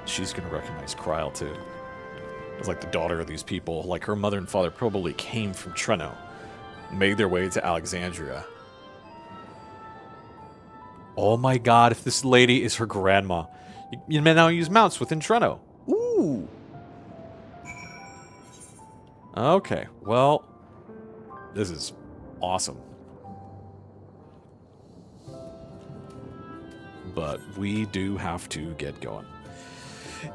S1: She's going to recognize Kryl, too. It's like the daughter of these people. Like, her mother and father probably came from Treno, made their way to Alexandria. Oh my god, if this lady is her grandma. You may now use mounts within Treno. Ooh. Okay, well, this is awesome. But we do have to get going.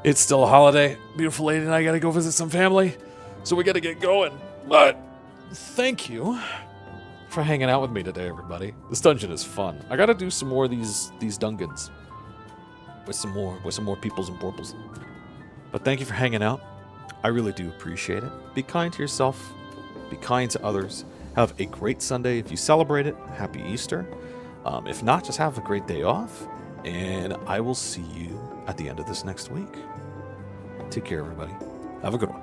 S1: It's still a holiday. Beautiful lady and I gotta go visit some family. So we gotta get going. But thank you for hanging out with me today, everybody. This dungeon is fun. I gotta do some more of these dungans. With some more peoples and porples. But thank you for hanging out. I really do appreciate it. Be kind to yourself. Be kind to others. Have a great Sunday if you celebrate it. Happy Easter. If not, just have a great day off. And I will see you at the end of this next week. Take care, everybody. Have a good one.